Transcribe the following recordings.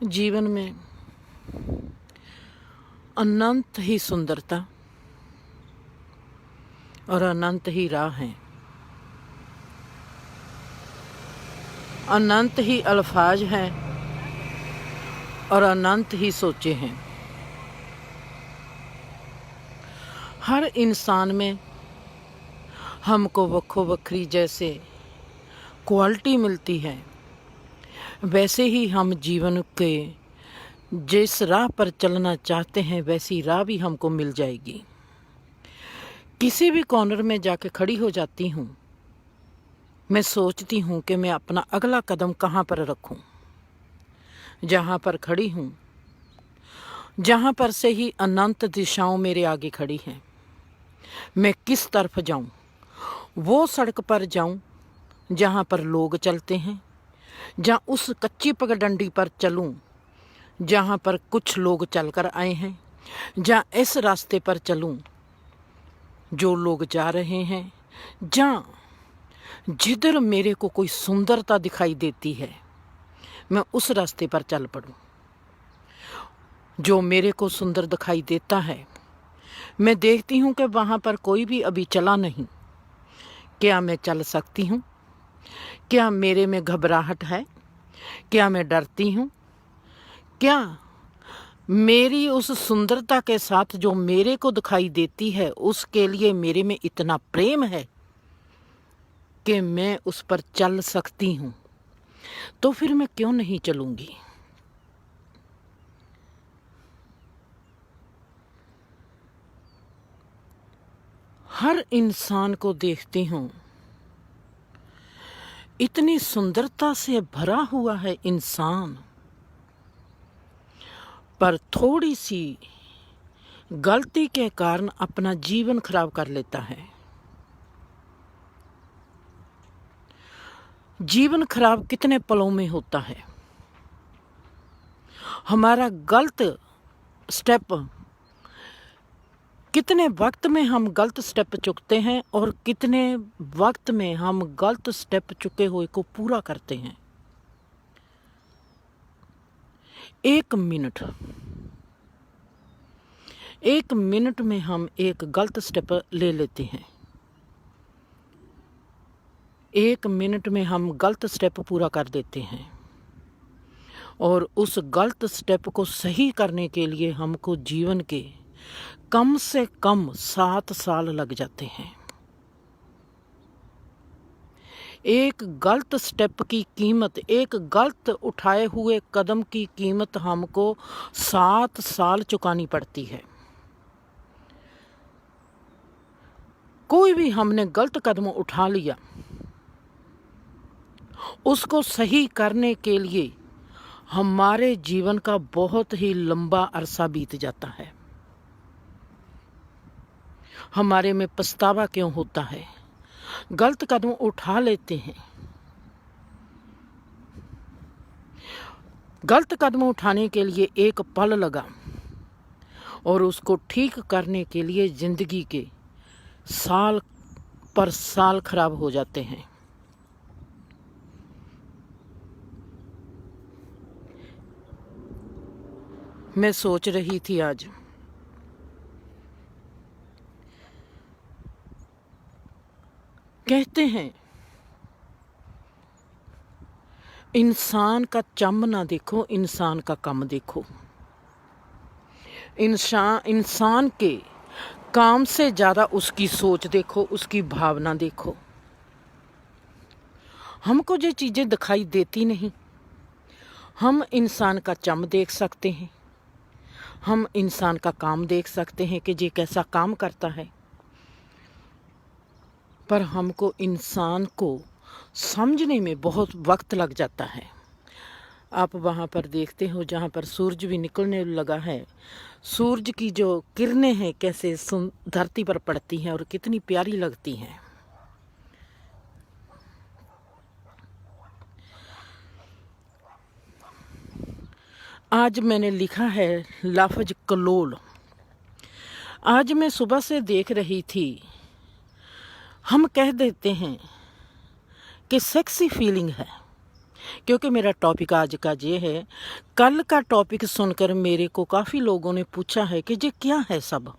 जीवन में अनंत ही सुंदरता और अनंत ही राह हैं, अनंत ही अल्फाज हैं और अनंत ही सोचे हैं। हर इंसान में हमको वक्खो वक्री जैसे क्वालिटी मिलती है, वैसे ही हम जीवन के जिस राह पर चलना चाहते हैं वैसी राह भी हमको मिल जाएगी। किसी भी कॉर्नर में जाके खड़ी हो जाती हूँ, मैं सोचती हूँ कि मैं अपना अगला कदम कहाँ पर रखूँ। जहाँ पर खड़ी हूँ, जहाँ पर से ही अनंत दिशाओं मेरे आगे खड़ी हैं, मैं किस तरफ जाऊँ? वो सड़क पर जाऊँ जहाँ पर लोग चलते हैं, जहाँ उस कच्ची पगडंडी पर चलूँ जहाँ पर कुछ लोग चलकर आए हैं, जहाँ इस रास्ते पर चलूँ जो लोग जा रहे हैं, जहाँ जिधर मेरे को कोई सुंदरता दिखाई देती है मैं उस रास्ते पर चल पड़ूँ। जो मेरे को सुंदर दिखाई देता है मैं देखती हूँ कि वहाँ पर कोई भी अभी चला नहीं। क्या मैं चल सकती हूँ? क्या मेरे में घबराहट है? क्या मैं डरती हूँ? क्या मेरी उस सुंदरता के साथ जो मेरे को दिखाई देती है उसके लिए मेरे में इतना प्रेम है कि मैं उस पर चल सकती हूँ? तो फिर मैं क्यों नहीं चलूँगी? हर इंसान को देखती हूँ, इतनी सुंदरता से भरा हुआ है इंसान, पर थोड़ी सी गलती के कारण अपना जीवन खराब कर लेता है। जीवन खराब कितने पलों में होता है? हमारा गलत स्टेप कितने वक्त में हम गलत स्टेप चुकते हैं और कितने वक्त में हम गलत स्टेप चुके हुए को पूरा करते हैं। एक मिनट में हम एक गलत स्टेप ले लेते हैं। एक मिनट में हम गलत स्टेप पूरा कर देते हैं और उस गलत स्टेप को सही करने के लिए हमको जीवन के कम से कम 7 साल लग जाते हैं। एक गलत स्टेप की कीमत, एक गलत उठाए हुए कदम की कीमत हमको 7 साल चुकानी पड़ती है। कोई भी हमने गलत कदम उठा लिया, उसको सही करने के लिए हमारे जीवन का बहुत ही लंबा अरसा बीत जाता है। हमारे में पछतावा क्यों होता है? गलत कदम उठा लेते हैं, गलत कदम उठाने के लिए एक पल लगा और उसको ठीक करने के लिए जिंदगी के साल पर साल खराब हो जाते हैं। मैं सोच रही थी आज, कहते हैं इंसान का चम ना देखो, इंसान का कम देखो। इंसान के काम से ज़्यादा उसकी सोच देखो, उसकी भावना देखो। हमको जो चीज़ें दिखाई देती नहीं, हम इंसान का चम देख सकते हैं, हम इंसान का काम देख सकते हैं कि ये कैसा काम करता है, पर हमको इंसान को समझने में बहुत वक्त लग जाता है। आप वहाँ पर देखते हो जहाँ पर सूरज भी निकलने लगा है, सूरज की जो किरणें हैं कैसे धरती पर पड़ती हैं और कितनी प्यारी लगती हैं। आज मैंने लिखा है लफ्ज कलोल। आज मैं सुबह से देख रही थी, हम कह देते हैं कि सेक्सी फीलिंग है, क्योंकि मेरा टॉपिक आज का ये है। कल का टॉपिक सुनकर मेरे को काफ़ी लोगों ने पूछा है कि ये क्या है सब।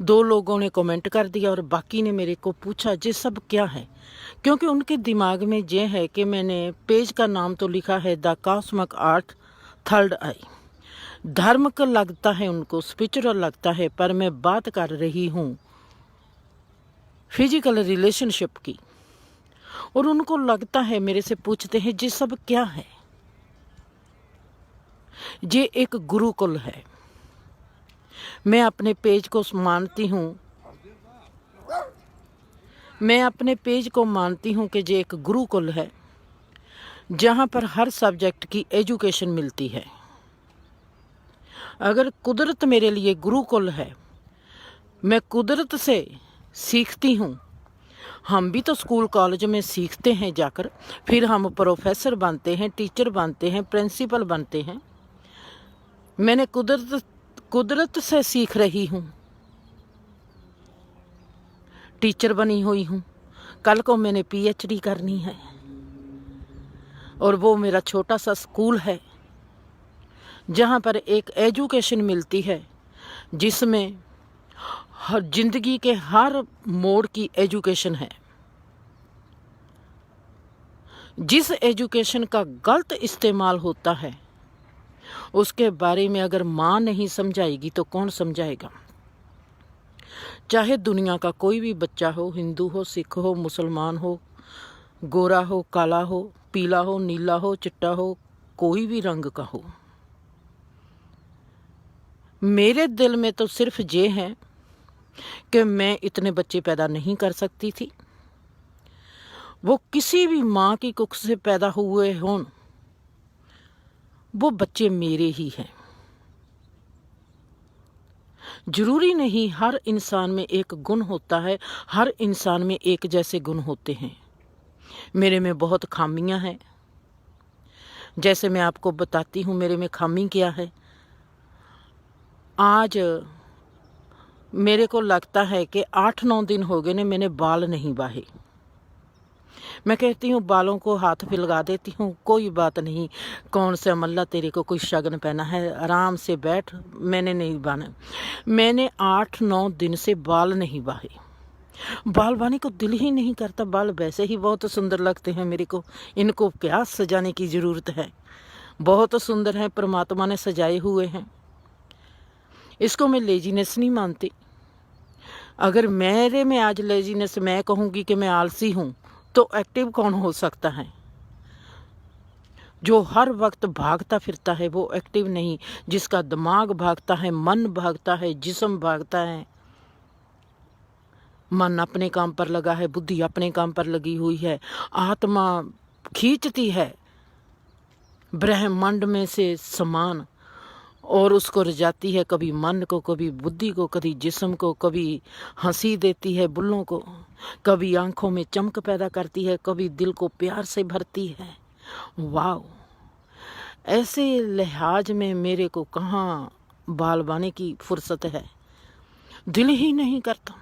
2 लोगों ने कमेंट कर दिया और बाकी ने मेरे को पूछा ये सब क्या है, क्योंकि उनके दिमाग में ये है कि मैंने पेज का नाम तो लिखा है द कॉस्मिक आर्ट थर्ड आई। धर्म का लगता है उनको, स्पिरिचुअल लगता है, पर मैं बात कर रही हूँ फिजिकल रिलेशनशिप की। और उनको लगता है, मेरे से पूछते हैं ये सब क्या है। ये एक गुरुकुल है। मैं अपने पेज को मानती हूँ, कि ये एक गुरुकुल है जहाँ पर हर सब्जेक्ट की एजुकेशन मिलती है। अगर कुदरत मेरे लिए गुरुकुल है, मैं कुदरत से सीखती हूँ। हम भी तो स्कूल कॉलेज में सीखते हैं जाकर, फिर हम प्रोफेसर बनते हैं, टीचर बनते हैं, प्रिंसिपल बनते हैं। मैंने कुदरत से सीख रही हूँ, टीचर बनी हुई हूँ। कल को मैंने PhD करनी है और वो मेरा छोटा सा स्कूल है जहाँ पर एक एजुकेशन मिलती है जिसमें हर जिंदगी के हर मोड़ की एजुकेशन है। जिस एजुकेशन का गलत इस्तेमाल होता है उसके बारे में अगर माँ नहीं समझाएगी तो कौन समझाएगा। चाहे दुनिया का कोई भी बच्चा हो, हिंदू हो, सिख हो, मुसलमान हो, गोरा हो, काला हो, पीला हो, नीला हो, चिट्टा हो, कोई भी रंग का हो, मेरे दिल में तो सिर्फ ये है कि मैं इतने बच्चे पैदा नहीं कर सकती थी। वो किसी भी माँ की कुख से पैदा हुए हों, वो बच्चे मेरे ही हैं। जरूरी नहीं हर इंसान में एक गुण होता है, हर इंसान में एक जैसे गुण होते हैं। मेरे में बहुत खामियां हैं। जैसे मैं आपको बताती हूँ मेरे में खामी क्या है। आज मेरे को लगता है कि 8-9 दिन हो गए ने मैंने बाल नहीं बाहे। मैं कहती हूँ बालों को हाथ पे लगा देती हूँ, कोई बात नहीं, कौन से अमल्ला तेरे को कोई शगन पहना है, आराम से बैठ। मैंने नहीं बाने, मैंने 8-9 दिन से बाल नहीं बाहे। बाल बाने को दिल ही नहीं करता। बाल वैसे ही बहुत सुंदर लगते हैं मेरे को, इनको क्या सजाने की ज़रूरत है। बहुत सुंदर है, परमात्मा ने सजाए हुए हैं। इसको मैं लेजीनेस नहीं मानती। अगर मेरे में आज लेजीनेस, मैं कहूँगी कि मैं आलसी हूँ, तो एक्टिव कौन हो सकता है। जो हर वक्त भागता फिरता है वो एक्टिव नहीं। जिसका दिमाग भागता है, मन भागता है, जिस्म भागता है, मन अपने काम पर लगा है, बुद्धि अपने काम पर लगी हुई है, आत्मा खींचती है ब्रह्मांड में से समान और उसको रजाती है, कभी मन को, कभी बुद्धि को, कभी जिस्म को, कभी हंसी देती है बुल्लों को, कभी आंखों में चमक पैदा करती है, कभी दिल को प्यार से भरती है। वाह, ऐसे लिहाज में मेरे को कहाँ बाल बाने की फुर्सत है, दिल ही नहीं करता।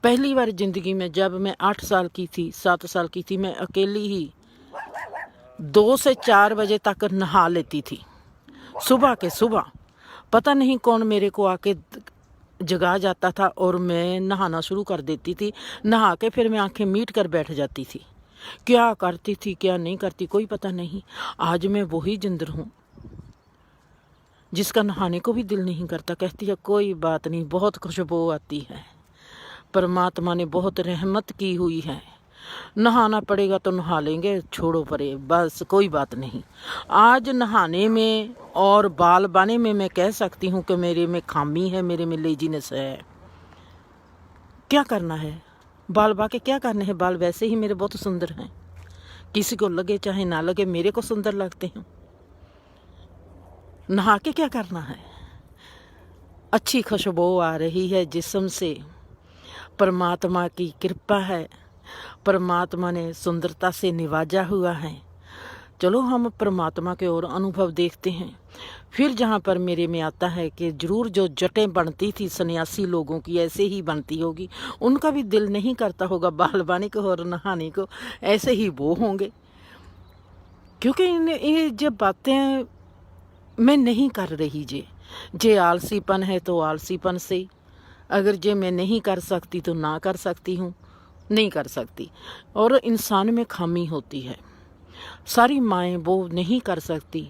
पहली बार जिंदगी में जब मैं 8 साल की थी, 7 साल की थी, मैं अकेली ही 2 से 4 बजे तक नहा लेती थी। सुबह के सुबह पता नहीं कौन मेरे को आके जगा जाता था और मैं नहाना शुरू कर देती थी। नहा के फिर मैं आंखें मीट कर बैठ जाती थी। क्या करती थी क्या नहीं करती कोई पता नहीं। आज मैं वही जिंदर हूँ जिसका नहाने को भी दिल नहीं करता। कहती है कोई बात नहीं, बहुत खुशबू आती है, परमात्मा ने बहुत रहमत की हुई है, नहाना पड़ेगा तो नहा लेंगे, छोड़ो परे, बस कोई बात नहीं। आज नहाने में और बाल बाने में मैं कह सकती हूँ कि मेरे में खामी है, मेरे में लेजीनेस है। क्या करना है, बाल बा के क्या करने हैं। बाल वैसे ही मेरे बहुत सुंदर हैं, किसी को लगे चाहे ना लगे, मेरे को सुंदर लगते हैं। नहा के क्या करना है। अच्छी खुशबू आ रही है जिस्म से, परमात्मा की कृपा है, परमात्मा ने सुंदरता से निवाजा हुआ है। चलो हम परमात्मा के और अनुभव देखते हैं। फिर जहाँ पर मेरे में आता है कि जरूर जो जटें बनती थी सन्यासी लोगों की ऐसे ही बनती होगी, उनका भी दिल नहीं करता होगा बाल बाने को और नहाने को, ऐसे ही वो होंगे। क्योंकि ये जब बातें मैं नहीं कर रही जे आलसीपन है तो आलसीपन से, अगर जे मैं नहीं कर सकती तो ना कर सकती हूँ, नहीं कर सकती। और इंसान में खामी होती है, सारी माएँ वो नहीं कर सकती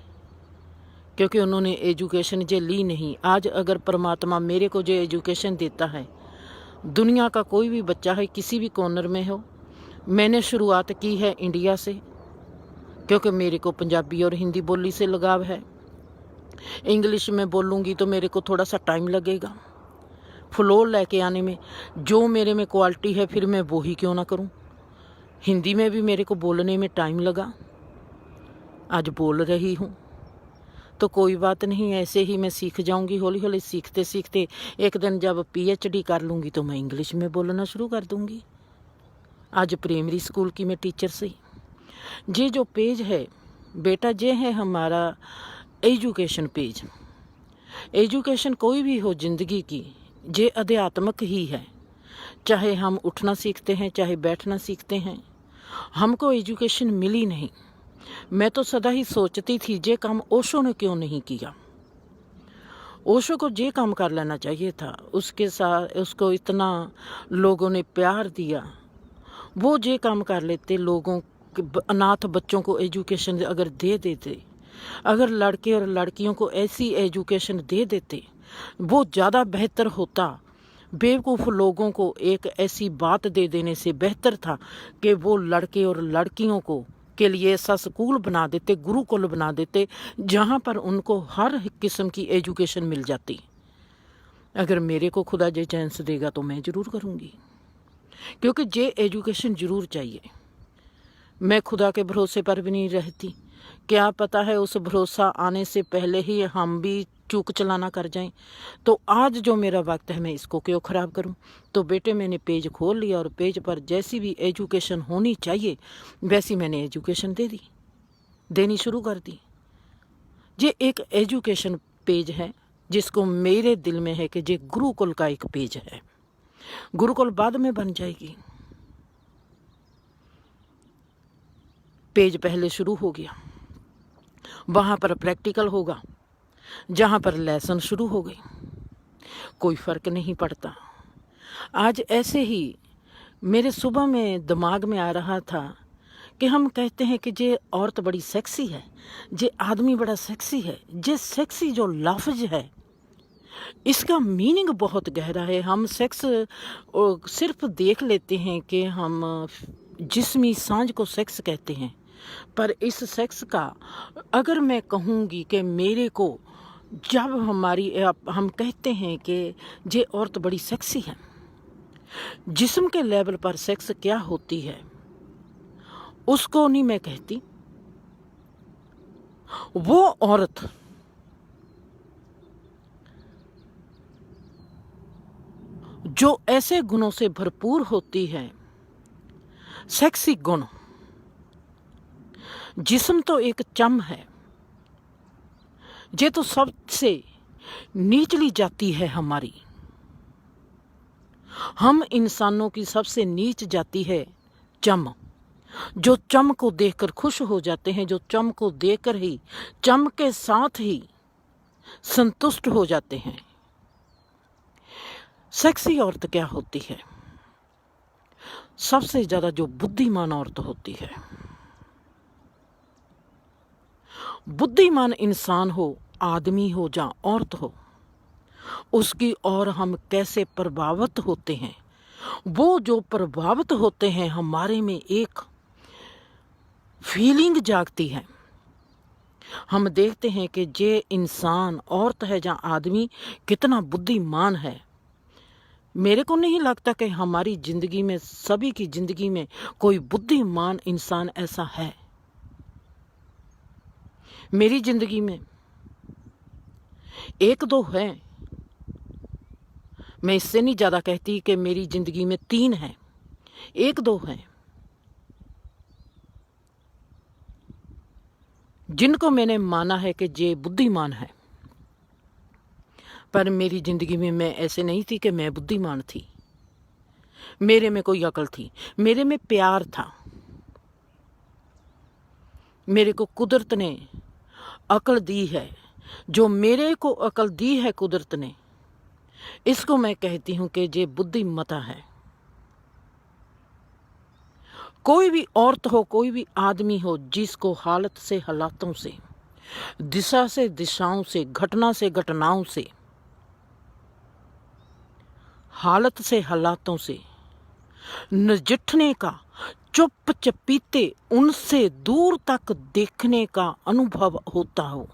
क्योंकि उन्होंने एजुकेशन जे ली नहीं। आज अगर परमात्मा मेरे को जो एजुकेशन देता है, दुनिया का कोई भी बच्चा है किसी भी कॉर्नर में हो, मैंने शुरुआत की है इंडिया से, क्योंकि मेरे को पंजाबी और हिंदी बोली से लगाव है। इंग्लिश में बोलूँगी तो मेरे को थोड़ा सा टाइम लगेगा फ्लो लेके आने में। जो मेरे में क्वालिटी है फिर मैं वो ही क्यों ना करूँ। हिंदी में भी मेरे को बोलने में टाइम लगा, आज बोल रही हूँ, तो कोई बात नहीं, ऐसे ही मैं सीख जाऊँगी। हौली हौली सीखते सीखते एक दिन जब PhD कर लूँगी तो मैं इंग्लिश में बोलना शुरू कर दूँगी। आज प्राइमरी स्कूल की मैं टीचर से। ये जो पेज है बेटा, ये है हमारा एजुकेशन पेज। एजुकेशन कोई भी हो ज़िंदगी की, ये अध्यात्मक ही है। चाहे हम उठना सीखते हैं, चाहे बैठना सीखते हैं, हमको एजुकेशन मिली नहीं। मैं तो सदा ही सोचती थी ये काम ओशो ने क्यों नहीं किया। ओशो को ये काम कर लेना चाहिए था, उसके साथ उसको इतना लोगों ने प्यार दिया, वो ये काम कर लेते। लोगों अनाथ बच्चों को एजुकेशन अगर दे देते, अगर लड़के और लड़कियों को ऐसी एजुकेशन दे देते, वो ज़्यादा बेहतर होता। बेवकूफ़ लोगों को एक ऐसी बात दे देने से बेहतर था कि वो लड़के और लड़कियों को के लिए ऐसा स्कूल बना देते, गुरुकुल बना देते, जहाँ पर उनको हर किस्म की एजुकेशन मिल जाती। अगर मेरे को खुदा जे चांस देगा तो मैं ज़रूर करूँगी, क्योंकि जे एजुकेशन ज़रूर चाहिए। मैं खुदा के भरोसे पर भी नहीं रहती, क्या पता है उस भरोसा आने से पहले ही हम भी चूक चलाना कर जाएं। तो आज जो मेरा वक्त है मैं इसको क्यों ख़राब करूं। तो बेटे मैंने पेज खोल लिया और पेज पर जैसी भी एजुकेशन होनी चाहिए वैसी मैंने एजुकेशन देनी शुरू कर दी। ये एक एजुकेशन पेज है जिसको मेरे दिल में है कि ये गुरुकुल का एक पेज है। गुरुकुल बाद में बन जाएगी, पेज पहले शुरू हो गया। वहाँ पर प्रैक्टिकल होगा, जहाँ पर लेसन शुरू हो गई, कोई फ़र्क नहीं पड़ता। आज ऐसे ही मेरे सुबह में दिमाग में आ रहा था कि हम कहते हैं कि ये औरत बड़ी सेक्सी है, ये आदमी बड़ा सेक्सी है। ये सेक्सी जो लफ्ज़ है इसका मीनिंग बहुत गहरा है। हम सेक्स सिर्फ देख लेते हैं कि हम जिस्मी सांझ को सेक्स कहते हैं, पर इस सेक्स का अगर मैं कहूँगी कि मेरे को जब हम कहते हैं कि ये औरत बड़ी सेक्सी है, जिस्म के लेवल पर सेक्स क्या होती है उसको नहीं मैं कहती। वो औरत जो ऐसे गुणों से भरपूर होती है, सेक्सी गुण, जिस्म तो एक चम है, ये तो सबसे नीचली जाति है हमारी। हम इंसानों की सबसे नीच जाति है चम, जो चम को देखकर खुश हो जाते हैं, जो चम को देखकर ही चम के साथ ही संतुष्ट हो जाते हैं। सेक्सी औरत क्या होती है? सबसे ज़्यादा जो बुद्धिमान औरत होती है। बुद्धिमान इंसान हो, आदमी हो या औरत हो, उसकी और हम कैसे प्रभावित होते हैं। वो जो प्रभावित होते हैं, हमारे में एक फीलिंग जागती है। हम देखते हैं कि ये इंसान औरत है या आदमी कितना बुद्धिमान है। मेरे को नहीं लगता कि हमारी ज़िंदगी में, सभी की ज़िंदगी में कोई बुद्धिमान इंसान ऐसा है। मेरी ज़िंदगी में एक दो है, मैं इससे नहीं ज़्यादा कहती कि मेरी ज़िंदगी में 3 हैं, एक दो हैं जिनको मैंने माना है कि ये बुद्धिमान है। पर मेरी ज़िंदगी में मैं ऐसे नहीं थी कि मैं बुद्धिमान थी। मेरे में कोई अकल थी, मेरे में प्यार था। मेरे को कुदरत ने अकल दी है, जो मेरे को अकल दी है कुदरत ने, इसको मैं कहती हूँ कि ये बुद्धिमता है। कोई भी औरत हो, कोई भी आदमी हो, जिसको हालत से हालातों से, दिशा से दिशाओं से, घटना से घटनाओं से, हालत से हालातों से नजिठने का, चुप चपीते उनसे दूर तक देखने का अनुभव होता हो,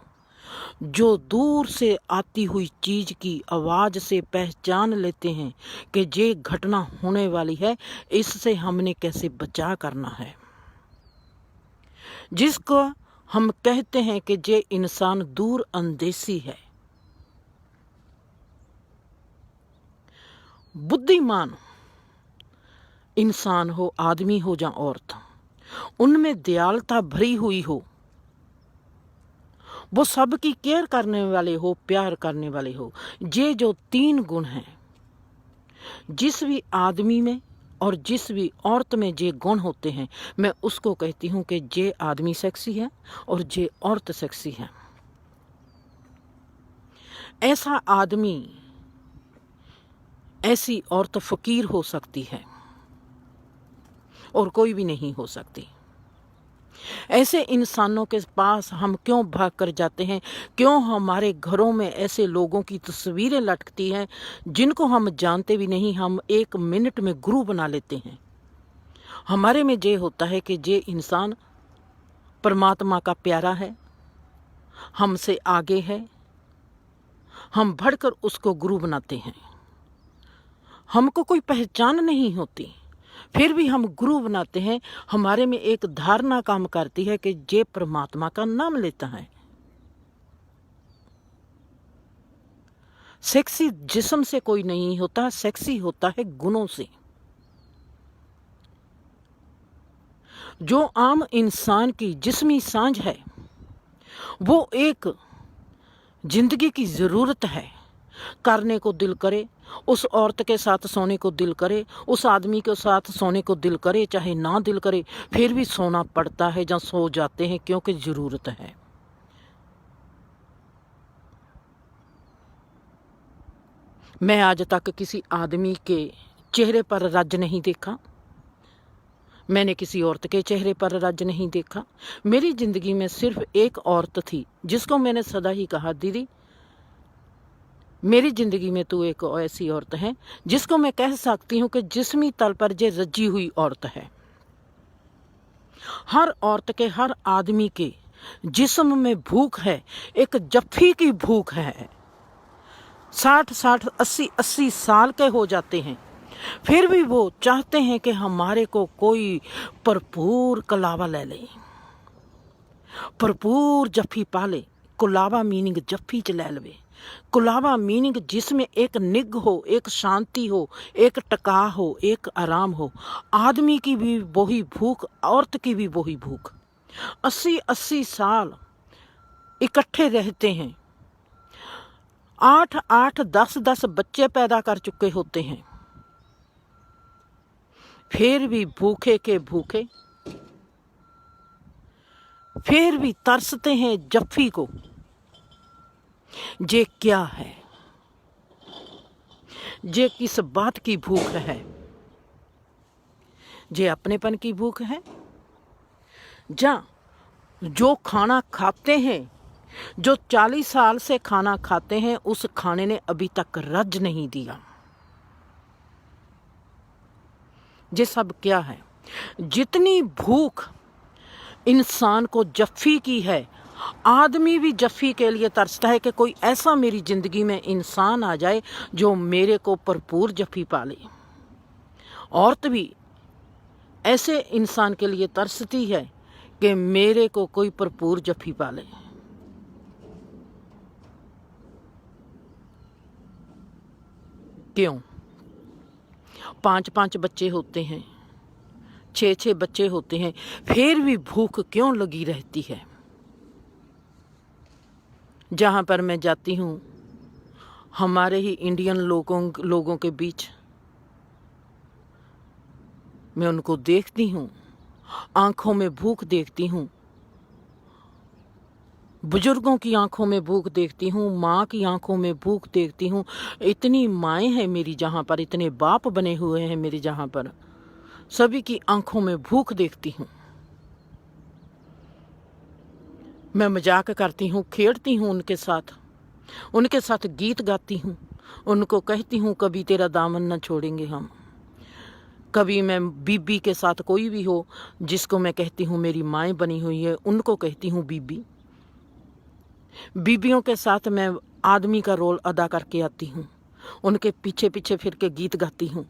जो दूर से आती हुई चीज की आवाज से पहचान लेते हैं कि ये घटना होने वाली है, इससे हमने कैसे बचाव करना है, जिसको हम कहते हैं कि ये इंसान दूर अंदेशी है। बुद्धिमान इंसान हो, आदमी हो या औरत, उनमें दयालुता भरी हुई हो, वो सबकी केयर करने वाले हो, प्यार करने वाले हो। ये जो 3 गुण हैं, जिस भी आदमी में और जिस भी औरत में ये गुण होते हैं, मैं उसको कहती हूँ कि ये आदमी सेक्सी है और ये औरत सेक्सी है। ऐसा आदमी, ऐसी औरत फकीर हो सकती है और कोई भी नहीं हो सकती। ऐसे इंसानों के पास हम क्यों भाग कर जाते हैं? क्यों हमारे घरों में ऐसे लोगों की तस्वीरें लटकती हैं जिनको हम जानते भी नहीं, हम 1 मिनट में गुरु बना लेते हैं। हमारे में ये होता है कि ये इंसान परमात्मा का प्यारा है, हमसे आगे है, हम बढ़कर उसको गुरु बनाते हैं। हमको कोई पहचान नहीं होती, फिर भी हम गुरु बनाते हैं। हमारे में एक धारणा काम करती है कि ये परमात्मा का नाम लेता है। सेक्सी जिस्म से कोई नहीं होता, सेक्सी होता है गुणों से। जो आम इंसान की जिस्मी सांझ है, वो एक जिंदगी की जरूरत है। करने को दिल करे, उस औरत के साथ सोने को दिल करे, उस आदमी के साथ सोने को दिल करे, चाहे ना दिल करे, फिर भी सोना पड़ता है या सो जाते हैं, क्योंकि जरूरत है। मैं आज तक किसी आदमी के चेहरे पर रज नहीं देखा, मैंने किसी औरत के चेहरे पर रज नहीं देखा। मेरी जिंदगी में सिर्फ एक औरत थी जिसको मैंने सदा ही कहा, दीदी मेरी जिंदगी में तू एक ऐसी औरत है जिसको मैं कह सकती हूँ कि जिस्मी तल पर ये रजी हुई औरत है। हर औरत के, हर आदमी के जिस्म में भूख है, एक जफ्फी की भूख है। 60-60, 80-80 साल के हो जाते हैं, फिर भी वो चाहते हैं कि हमारे को कोई भरपूर कलावा ले ले, भरपूर जफ्फी पाले। कुलावा मीनिंग जफ्फी च ले लवे। कुलावा मीनिंग जिसमें एक निग हो, एक शांति हो, एक टका हो, एक आराम हो। आदमी की भी वही भूख, औरत की भी वही भूख। 80-80 साल इकट्ठे रहते हैं, 8-8, 10-10 बच्चे पैदा कर चुके होते हैं, फिर भी भूखे के भूखे, फिर भी तरसते हैं जफ्फी को। ये क्या है? ये किस बात की भूख है? ये अपनेपन की भूख है? जा जो खाना खाते हैं, जो 40 साल से खाना खाते हैं, उस खाने ने अभी तक रज नहीं दिया। ये सब क्या है? जितनी भूख इंसान को जफ्फी की है, आदमी भी जफ्फी के लिए तरसता है कि कोई ऐसा मेरी जिंदगी में इंसान आ जाए जो मेरे को भरपूर जफ्फी पाले। औरत भी ऐसे इंसान के लिए तरसती है कि मेरे को कोई भरपूर जफ्फी पाले। क्यों? 5-5 बच्चे होते हैं, 6-6 बच्चे होते हैं, फिर भी भूख क्यों लगी रहती है? जहाँ पर मैं जाती हूँ, हमारे ही इंडियन लोगों के बीच मैं उनको देखती हूँ, आंखों में भूख देखती हूँ, बुजुर्गों की आंखों में भूख देखती हूँ, माँ की आंखों में भूख देखती हूँ। इतनी माएँ हैं मेरी जहाँ पर, इतने बाप बने हुए हैं मेरी जहाँ पर, सभी की आंखों में भूख देखती हूँ। मैं मजाक करती हूँ, खेलती हूँ उनके साथ गीत गाती हूँ, उनको कहती हूँ कभी तेरा दामन न छोड़ेंगे हम। कभी मैं बीबी के साथ कोई भी हो जिसको मैं कहती हूँ मेरी माएँ बनी हुई है, उनको कहती हूँ बीबी। बीबियों के साथ मैं आदमी का रोल अदा करके आती हूँ, उनके पीछे पीछे फिर के गीत गाती हूँ।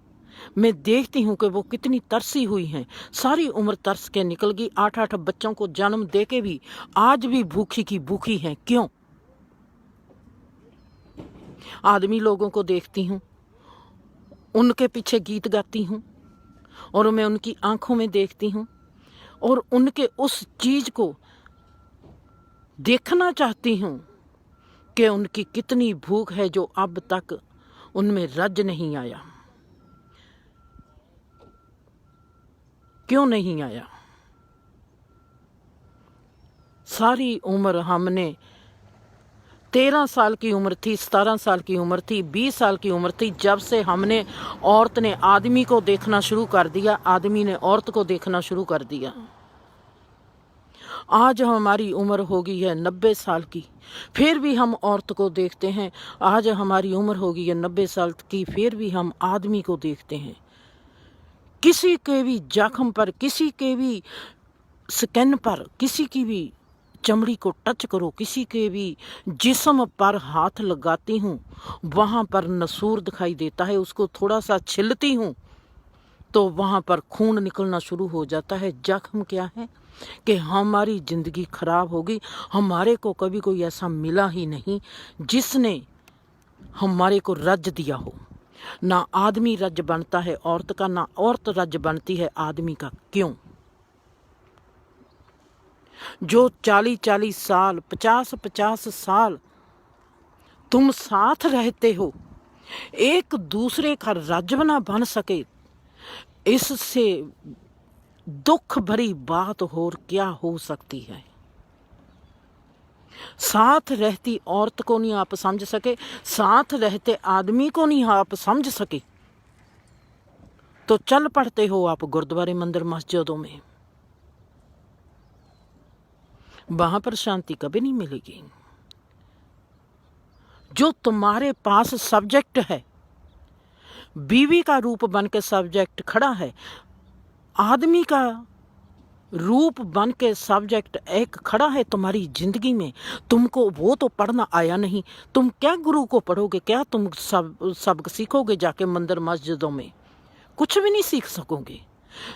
मैं देखती हूँ कि वो कितनी तरसी हुई हैं, सारी उम्र तरस के निकल गई, 8-8 बच्चों को जन्म दे के भी आज भी भूखी की भूखी हैं। क्यों? आदमी लोगों को देखती हूँ, उनके पीछे गीत गाती हूँ और मैं उनकी आंखों में देखती हूँ और उनके उस चीज को देखना चाहती हूँ कि उनकी कितनी भूख है जो अब तक उनमें रज नहीं आया। क्यों नहीं आया? सारी उम्र हमने 13 साल की उम्र थी, 17 साल की उम्र थी, 20 साल की उम्र थी, जब से हमने औरत ने आदमी को देखना शुरू कर दिया, आदमी ने औरत को देखना शुरू कर दिया। आज हमारी उम्र हो गई है 90 साल की, फिर भी हम औरत को देखते हैं। आज हमारी उम्र हो गई है 90 साल की, फिर भी हम आदमी को देखते हैं। किसी के भी जख्म पर, किसी के भी स्किन पर, किसी की भी चमड़ी को टच करो, किसी के भी जिस्म पर हाथ लगाती हूँ, वहाँ पर नसूर दिखाई देता है। उसको थोड़ा सा छिलती हूँ तो वहाँ पर खून निकलना शुरू हो जाता है। जख्म क्या है कि हमारी ज़िंदगी खराब हो गई। हमारे को कभी कोई ऐसा मिला ही नहीं जिसने हमारे को रज दिया हो। ना आदमी रज बनता है औरत का, ना औरत रज बनती है आदमी का। क्यों? जो 40-40 साल, 50-50 साल तुम साथ रहते हो, एक दूसरे का रज ना बन सके, इससे दुख भरी बात और क्या हो सकती है? साथ रहती औरत को नहीं आप समझ सके, साथ रहते आदमी को नहीं आप समझ सके, तो चल पड़ते हो आप गुरुद्वारे, मंदिर, मस्जिदों में। वहां पर शांति कभी नहीं मिलेगी। जो तुम्हारे पास सब्जेक्ट है, बीवी का रूप बन के सब्जेक्ट खड़ा है, आदमी का रूप बन के सब्जेक्ट एक खड़ा है तुम्हारी जिंदगी में, तुमको वो तो पढ़ना आया नहीं। तुम क्या गुरु को पढ़ोगे? क्या तुम सबक सीखोगे जाके मंदिर मस्जिदों में? कुछ भी नहीं सीख सकोगे।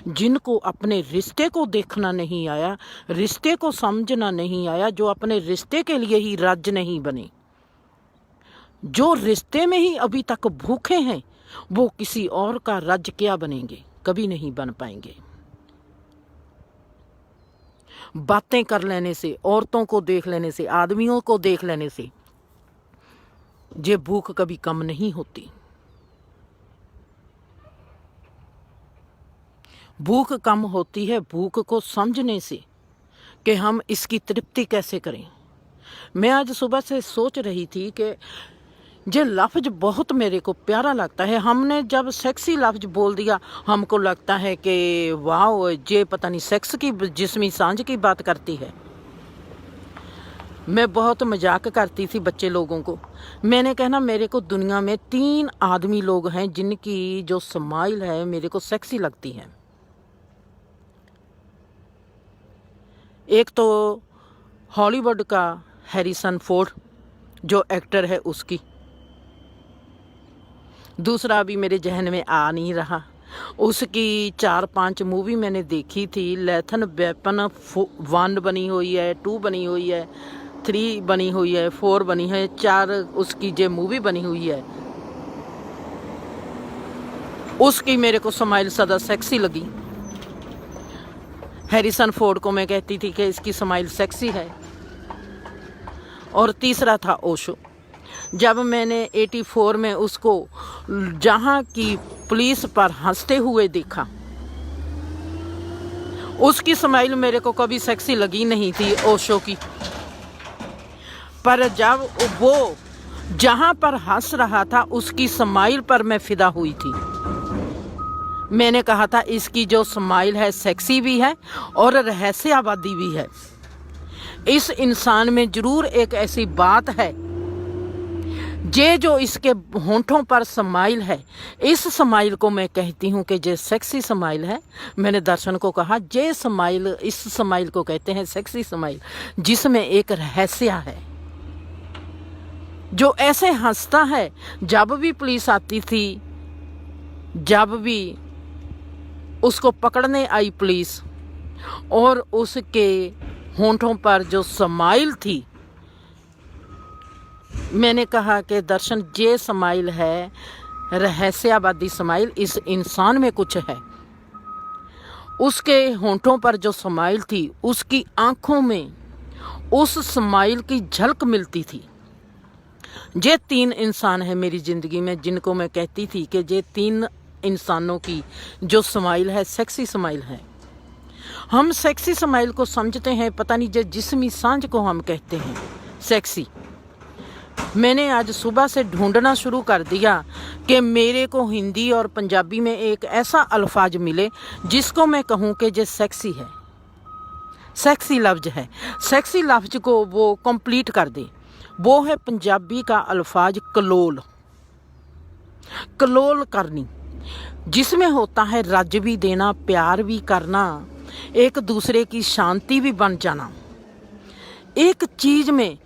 जिनको अपने रिश्ते को देखना नहीं आया, रिश्ते को समझना नहीं आया, जो अपने रिश्ते के लिए ही रज नहीं बने, जो रिश्ते में ही अभी तक भूखे हैं, वो किसी और का रज क्या बनेंगे? कभी नहीं बन पाएंगे। बातें कर लेने से, औरतों को देख लेने से, आदमियों को देख लेने से ये भूख कभी कम नहीं होती। भूख कम होती है भूख को समझने से कि हम इसकी तृप्ति कैसे करें। मैं आज सुबह से सोच रही थी कि ये लफ्ज बहुत मेरे को प्यारा लगता है। हमने जब सेक्सी लफ्ज बोल दिया, हमको लगता है कि वाह, ये पता नहीं सेक्स की जिस्मी सांझ की बात करती है। मैं बहुत मजाक करती थी बच्चे लोगों को। मैंने कहना मेरे को दुनिया में 3 आदमी लोग हैं जिनकी जो स्माइल है मेरे को सेक्सी लगती है। एक तो हॉलीवुड का हैरिसन फोर्ड जो एक्टर है उसकी, दूसरा अभी मेरे जहन में आ नहीं रहा। उसकी 4-5 मूवी मैंने देखी थी। लेथन वेपन 1 बनी हुई है, 2 बनी हुई है, 3 बनी हुई है, 4 बनी है, 4 उसकी जो मूवी बनी हुई है, उसकी मेरे को स्माइल सदा सेक्सी लगी। हैरिसन फोर्ड को मैं कहती थी कि इसकी स्माइल सेक्सी है। और तीसरा था ओशो। जब मैंने 84 में उसको जहां की पुलिस पर हंसते हुए देखा, उसकी स्माइल मेरे को कभी सेक्सी लगी नहीं थी ओशो की। पर जब वो जहां पर हंस रहा था उसकी स्माइल पर मैं फिदा हुई थी। मैंने कहा था इसकी जो स्माइल है सेक्सी भी है और रहस्यवादी भी है। इस इंसान में जरूर एक ऐसी बात है जे जो इसके होंठों पर स्माइल है, इस स्माइल को मैं कहती हूँ कि जे सेक्सी स्माइल है। मैंने दर्शन को कहा जे स्माइल, इस स्माइल को कहते हैं सेक्सी स्माइल, जिसमें एक रहस्य है। जो ऐसे हंसता है, जब भी पुलिस आती थी, जब भी उसको पकड़ने आई पुलिस, और उसके होंठों पर जो स्माइल थी, मैंने कहा कि दर्शन ये स्माइल है रहस्यवादी स्माइल, इस इंसान में कुछ है। उसके होंठों पर जो स्माइल थी, उसकी आंखों में उस स्माइल की झलक मिलती थी। ये 3 इंसान है मेरी ज़िंदगी में जिनको मैं कहती थी कि ये 3 इंसानों की जो स्माइल है सेक्सी स्माइल है। हम सेक्सी स्माइल को समझते हैं, पता नहीं, जो जिस्मी सांझ को हम कहते हैं सेक्सी। मैंने आज सुबह से ढूंढना शुरू कर दिया कि मेरे को हिंदी और पंजाबी में एक ऐसा अल्फाज मिले जिसको मैं कहूँ कि ये सेक्सी है, सेक्सी लफ्ज है। सेक्सी लफ्ज को वो कंप्लीट कर दे। वो है पंजाबी का अल्फाज कलोल, कलोल करनी, जिसमें होता है रज भी देना, प्यार भी करना, एक दूसरे की शांति भी बन जाना। एक चीज़ में,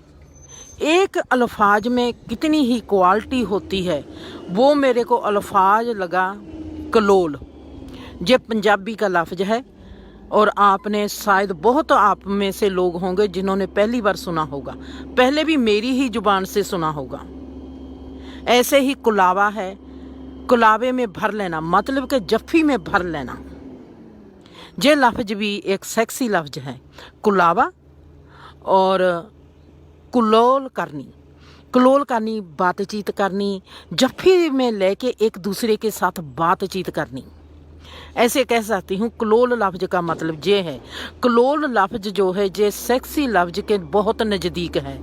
एक अल्फाज में कितनी ही क्वालिटी होती है। वो मेरे को अल्फाज लगा कलोल। ये पंजाबी का लफ्ज है और आपने शायद, बहुत आप में से लोग होंगे जिन्होंने पहली बार सुना होगा, पहले भी मेरी ही जुबान से सुना होगा। ऐसे ही कुलावा है, कुलावे में भर लेना, मतलब कि जफ्फी में भर लेना। ये लफ्ज भी एक सेक्सी लफ्ज है, कुलावा। और कुलोल करनी, कुलोल करनी, बातचीत करनी, जफ्फी में लेके एक दूसरे के साथ बातचीत करनी। ऐसे कह सकती हूँ कलोल लफ्ज का मतलब ये है। कलोल लफ्ज जो है ये सेक्सी लफ्ज के बहुत नज़दीक है।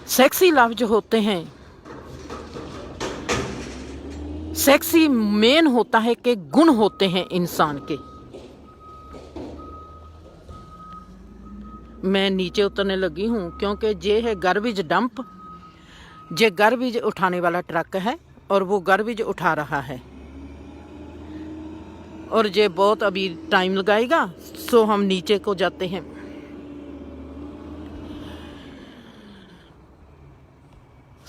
सेक्सी लफ्ज होते हैं, सेक्सी मेन होता है कि गुण होते हैं इंसान के। मैं नीचे उतरने लगी हूँ क्योंकि ये है गार्बेज डंप। ये गार्बेज उठाने वाला ट्रक है और वो गार्बेज उठा रहा है और ये बहुत अभी टाइम लगाएगा, सो हम नीचे को जाते हैं।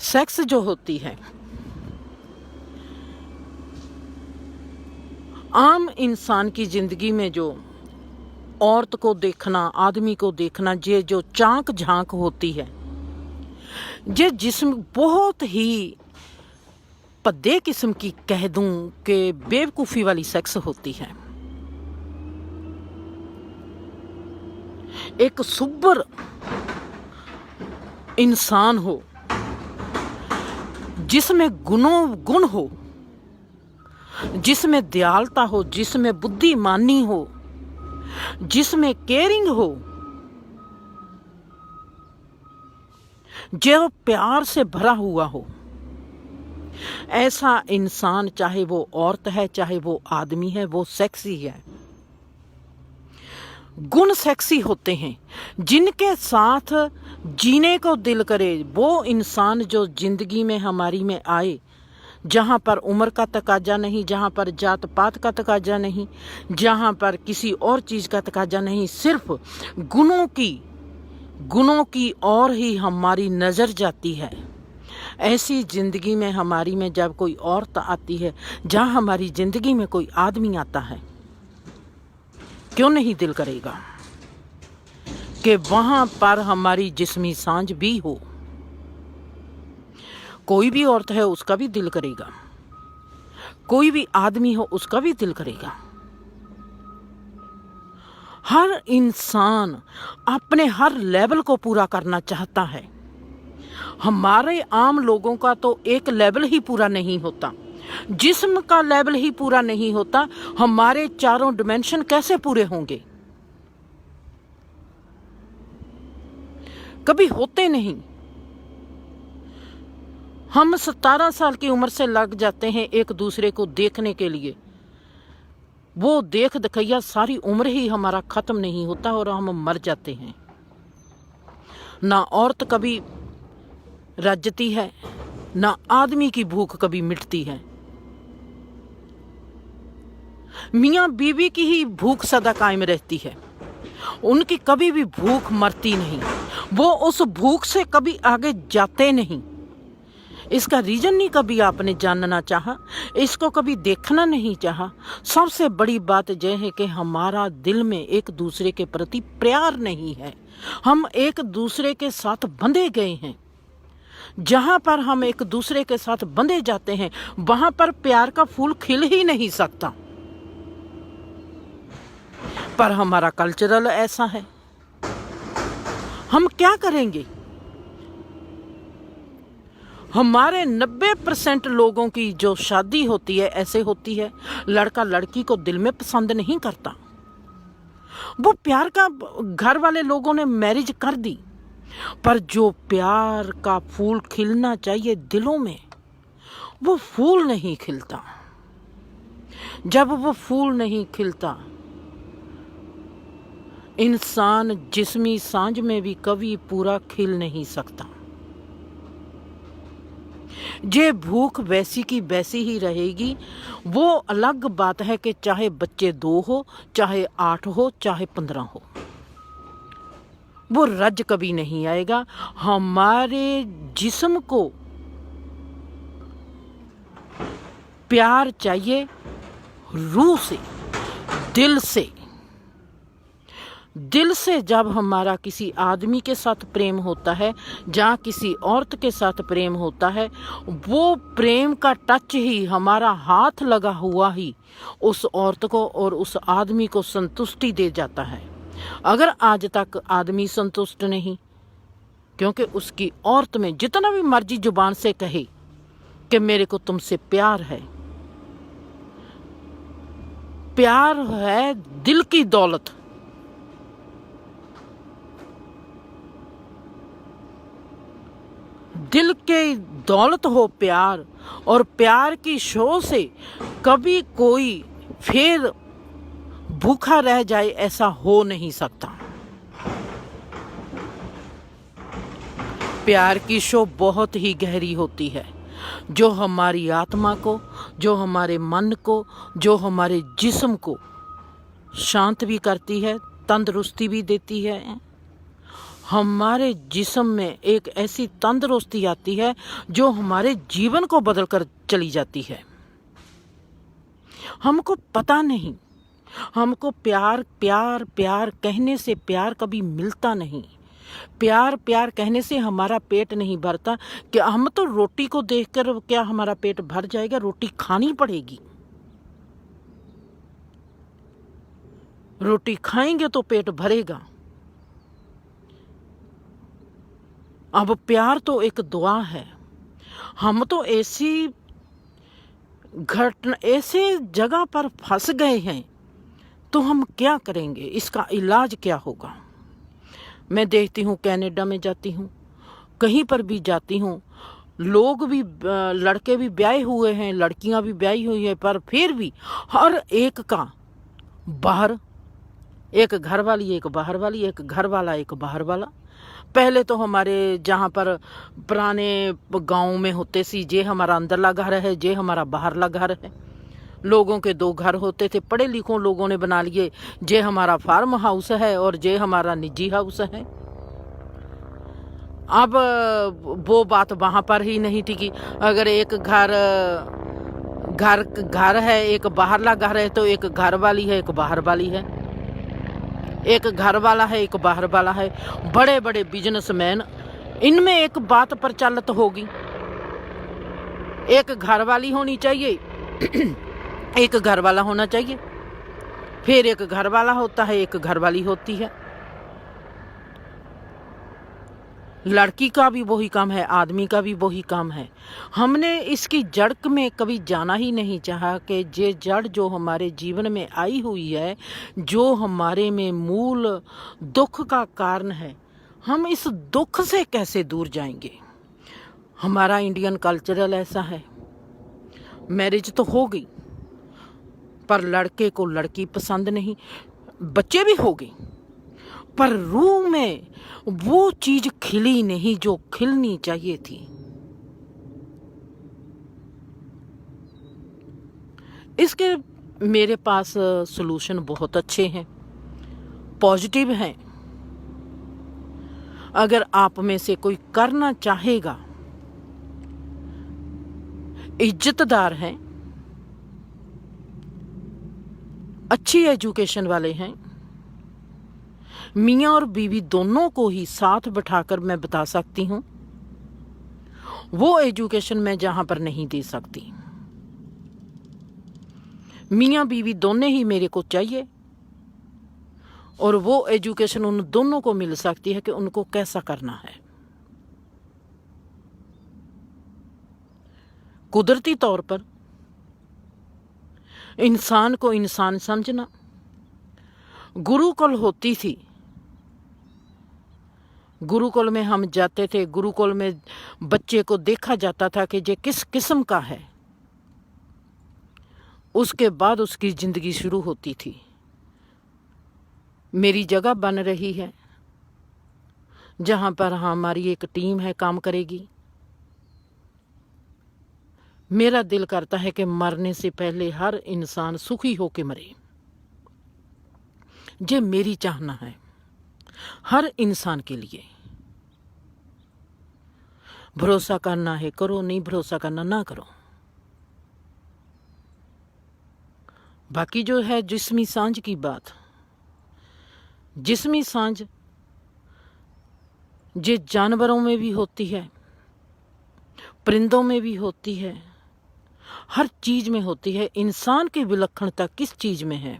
सेक्स जो होती है, आम इंसान की जिंदगी में जो औरत को देखना, आदमी को देखना, ये जो चाक झांक होती है, ये जिस्म बहुत ही पद्दे किस्म की कह दूं कि बेवकूफ़ी वाली सेक्स होती है। एक सुब्बर इंसान हो, जिसमें गुण हो, जिसमें दयालुता हो, जिसमें बुद्धिमानी हो, जिसमें केयरिंग हो, जो प्यार से भरा हुआ हो, ऐसा इंसान, चाहे वो औरत है चाहे वो आदमी है, वो सेक्सी है। गुण सेक्सी होते हैं, जिनके साथ जीने को दिल करे। वो इंसान जो जिंदगी में हमारी में आए, जहाँ पर उम्र का तकाजा नहीं, जहाँ पर जात पात का तकाजा नहीं, जहाँ पर किसी और चीज़ का तकाजा नहीं, सिर्फ गुणों की और ही हमारी नज़र जाती है। ऐसी ज़िंदगी में हमारी में जब कोई औरत आती है, जहाँ हमारी ज़िंदगी में कोई आदमी आता है, क्यों नहीं दिल करेगा कि वहाँ पर हमारी जिस्मी सांझ भी हो। कोई भी औरत है उसका भी दिल करेगा, कोई भी आदमी हो उसका भी दिल करेगा। हर इंसान अपने हर लेवल को पूरा करना चाहता है। हमारे आम लोगों का तो एक लेवल ही पूरा नहीं होता, जिस्म का लेवल ही पूरा नहीं होता, हमारे चारों डिमेंशन कैसे पूरे होंगे। कभी होते नहीं। हम 17 साल की उम्र से लग जाते हैं एक दूसरे को देखने के लिए। वो देख दिखैया सारी उम्र ही हमारा खत्म नहीं होता और हम मर जाते हैं। ना औरत कभी रजती है, ना आदमी की भूख कभी मिटती है। मियाँ बीवी की ही भूख सदा कायम रहती है। उनकी कभी भी भूख मरती नहीं। वो उस भूख से कभी आगे जाते नहीं। इसका रीजन नहीं कभी आपने जानना चाहा, इसको कभी देखना नहीं चाहा। सबसे बड़ी बात यह है कि हमारा दिल में एक दूसरे के प्रति प्यार नहीं है। हम एक दूसरे के साथ बंधे गए हैं। जहां पर हम एक दूसरे के साथ बंधे जाते हैं वहां पर प्यार का फूल खिल ही नहीं सकता। पर हमारा कल्चरल ऐसा है। हम क्या करेंगे? हमारे 90% लोगों की जो शादी होती है ऐसे होती है, लड़का लड़की को दिल में पसंद नहीं करता। वो प्यार का, घर वाले लोगों ने मैरिज कर दी, पर जो प्यार का फूल खिलना चाहिए दिलों में, वो फूल नहीं खिलता। जब वो फूल नहीं खिलता, इंसान जिस्मी सांझ में भी कभी पूरा खिल नहीं सकता। ये भूख वैसी की वैसी ही रहेगी। वो अलग बात है कि चाहे बच्चे 2 हो, चाहे 8 हो, चाहे 15 हो, वो रज कभी नहीं आएगा। हमारे जिस्म को प्यार चाहिए रूह से, दिल से। दिल से जब हमारा किसी आदमी के साथ प्रेम होता है, जहाँ किसी औरत के साथ प्रेम होता है, वो प्रेम का टच ही, हमारा हाथ लगा हुआ ही उस औरत को और उस आदमी को संतुष्टि दे जाता है। अगर आज तक आदमी संतुष्ट नहीं, क्योंकि उसकी औरत में जितना भी मर्जी जुबान से कहे कि मेरे को तुमसे प्यार है, प्यार है दिल की दौलत। दिल के दौलत हो प्यार, और प्यार की शो से कभी कोई फिर भूखा रह जाए ऐसा हो नहीं सकता। प्यार की शो बहुत ही गहरी होती है, जो हमारी आत्मा को, जो हमारे मन को, जो हमारे जिस्म को शांत भी करती है, तंदुरुस्ती भी देती है। हमारे जिस्म में एक ऐसी तंदुरुस्ती आती है जो हमारे जीवन को बदल कर चली जाती है। हमको पता नहीं, हमको प्यार प्यार प्यार कहने से प्यार कभी मिलता नहीं। प्यार प्यार कहने से हमारा पेट नहीं भरता। कि हम तो रोटी को देखकर क्या हमारा पेट भर जाएगा? रोटी खानी पड़ेगी। रोटी खाएंगे तो पेट भरेगा। अब प्यार तो एक दुआ है। हम तो ऐसी घटना, ऐसे जगह पर फंस गए हैं, तो हम क्या करेंगे? इसका इलाज क्या होगा? मैं देखती हूँ, कनाडा में जाती हूँ, कहीं पर भी जाती हूँ, लोग भी, लड़के भी ब्याहे हुए हैं, लड़कियां भी ब्याही हुई है, पर फिर भी हर एक का बाहर, एक घर वाली, एक बाहर वाली, एक घर वाला, एक बाहर वाला। पहले तो हमारे जहाँ पर पुराने गाँव में होते सी, जे हमारा अंदरला घर है, जे हमारा बाहरला घर है। लोगों के 2 घर होते थे। पढ़े लिखों लोगों ने बना लिए, जे हमारा फार्म हाउस है और जे हमारा निजी हाउस है। अब वो बात वहाँ पर ही नहीं थी कि अगर एक घर है, एक बाहरला घर है, तो एक घर वाली है, एक बाहर वाली है। एक घर वाला है, एक बाहर वाला है। बड़े बड़े बिजनेसमैन, इनमें एक बात प्रचलित होगी, एक घर वाली होनी चाहिए, एक घर वाला होना चाहिए, फिर एक घर वाला होता है, एक घर वाली होती है। लड़की का भी वही काम है, आदमी का भी वही काम है। हमने इसकी जड़ में कभी जाना ही नहीं चाहा कि ये जड़ जो हमारे जीवन में आई हुई है, जो हमारे में मूल दुख का कारण है, हम इस दुख से कैसे दूर जाएंगे? हमारा इंडियन कल्चरल ऐसा है, मैरिज तो हो गई पर लड़के को लड़की पसंद नहीं, बच्चे भी हो गए पर रूह में वो चीज खिली नहीं जो खिलनी चाहिए थी। इसके मेरे पास सॉल्यूशन बहुत अच्छे हैं, पॉजिटिव हैं। अगर आप में से कोई करना चाहेगा, इज्जतदार हैं, अच्छी एजुकेशन वाले हैं, मियाँ और बीवी दोनों को ही साथ बिठाकर मैं बता सकती हूँ, वो एजुकेशन मैं जहां पर नहीं दे सकती। मियाँ बीवी दोनों ही मेरे को चाहिए और वो एजुकेशन उन दोनों को मिल सकती है कि उनको कैसा करना है। कुदरती तौर पर इंसान को इंसान समझना, गुरुकुल होती थी, गुरुकुल में हम जाते थे, गुरुकुल में बच्चे को देखा जाता था कि ये किस किस्म का है, उसके बाद उसकी जिंदगी शुरू होती थी। मेरी जगह बन रही है जहां पर हमारी एक टीम है, काम करेगी। मेरा दिल करता है कि मरने से पहले हर इंसान सुखी होके मरे, ये मेरी चाहना है हर इंसान के लिए। भरोसा करना है करो, नहीं भरोसा करना ना करो। बाकी जो है जिस्मी सांझ की बात, जिस्मी सांझ ये जानवरों में भी होती है, परिंदों में भी होती है, हर चीज में होती है। इंसान की विलक्षणता किस चीज में है?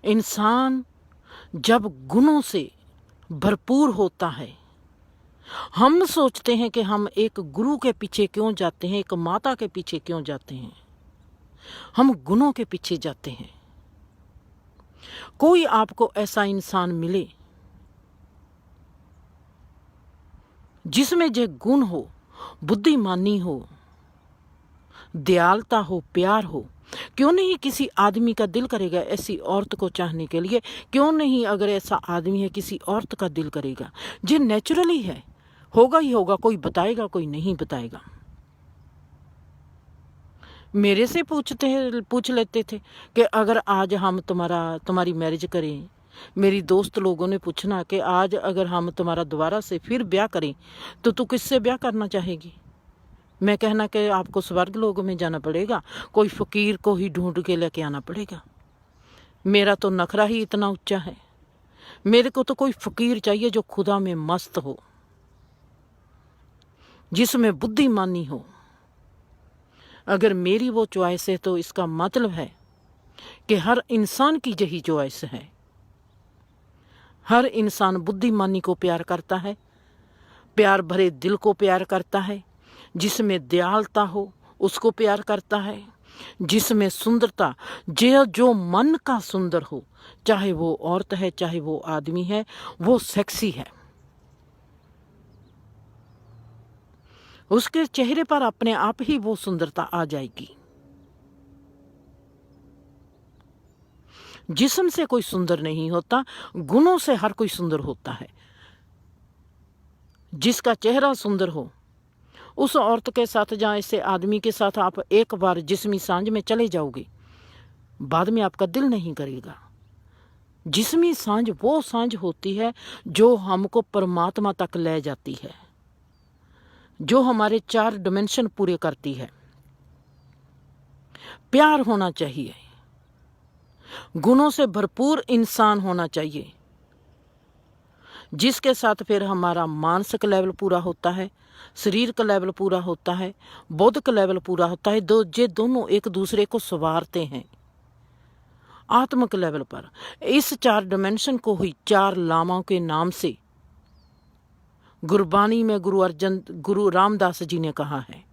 इंसान जब गुणों से भरपूर होता है। हम सोचते हैं कि हम एक गुरु के पीछे क्यों जाते हैं, एक माता के पीछे क्यों जाते हैं? हम गुणों के पीछे जाते हैं। कोई आपको ऐसा इंसान मिले जिसमें जो गुण हो, बुद्धिमानी हो, दयालुता हो, प्यार हो, क्यों नहीं किसी आदमी का दिल करेगा ऐसी औरत को चाहने के लिए? क्यों नहीं अगर ऐसा आदमी है किसी औरत का दिल करेगा? जो नेचुरली है, होगा ही होगा, कोई बताएगा कोई नहीं बताएगा। मेरे से पूछ लेते थे कि अगर आज हम तुम्हारी मैरिज करें, मेरी दोस्त लोगों ने पूछना कि आज अगर हम तुम्हारा दोबारा से फिर ब्याह करें तो तू किससे ब्याह करना चाहेगी? मैं कहना कि आपको स्वर्ग लोगों में जाना पड़ेगा, कोई फकीर को ही ढूंढ के लेके आना पड़ेगा। मेरा तो नखरा ही इतना ऊंचा है, मेरे को तो कोई फकीर चाहिए जो खुदा में मस्त हो, जिसमें बुद्धिमानी हो। अगर मेरी वो चॉइस है तो इसका मतलब है कि हर इंसान की यही चॉइस है। हर इंसान बुद्धिमानी को प्यार करता है, प्यार भरे दिल को प्यार करता है, जिसमें दयालुता हो उसको प्यार करता है, जिसमें सुंदरता, जो मन का सुंदर हो, चाहे वो औरत है चाहे वो आदमी है, वो सेक्सी है। उसके चेहरे पर अपने आप ही वो सुंदरता आ जाएगी। जिस्म से कोई सुंदर नहीं होता, गुणों से हर कोई सुंदर होता है। जिसका चेहरा सुंदर हो, उस औरत के साथ जहाँ ऐसे आदमी के साथ आप एक बार जिस्मी सांझ में चले जाओगे, बाद में आपका दिल नहीं करेगा। जिस्मी सांझ वो सांझ होती है जो हमको परमात्मा तक ले जाती है, जो हमारे 4 डिमेंशन पूरे करती है। प्यार होना चाहिए, गुणों से भरपूर इंसान होना चाहिए, जिसके साथ फिर हमारा मानसिक लेवल पूरा होता है, शरीर का लेवल पूरा होता है, बौद्ध का लेवल पूरा होता है। ये दोनों एक दूसरे को संवारते हैं आत्मिक लेवल पर। इस 4 डिमेंशन को ही 4 लामाओं के नाम से गुरबानी में गुरु रामदास जी ने कहा है।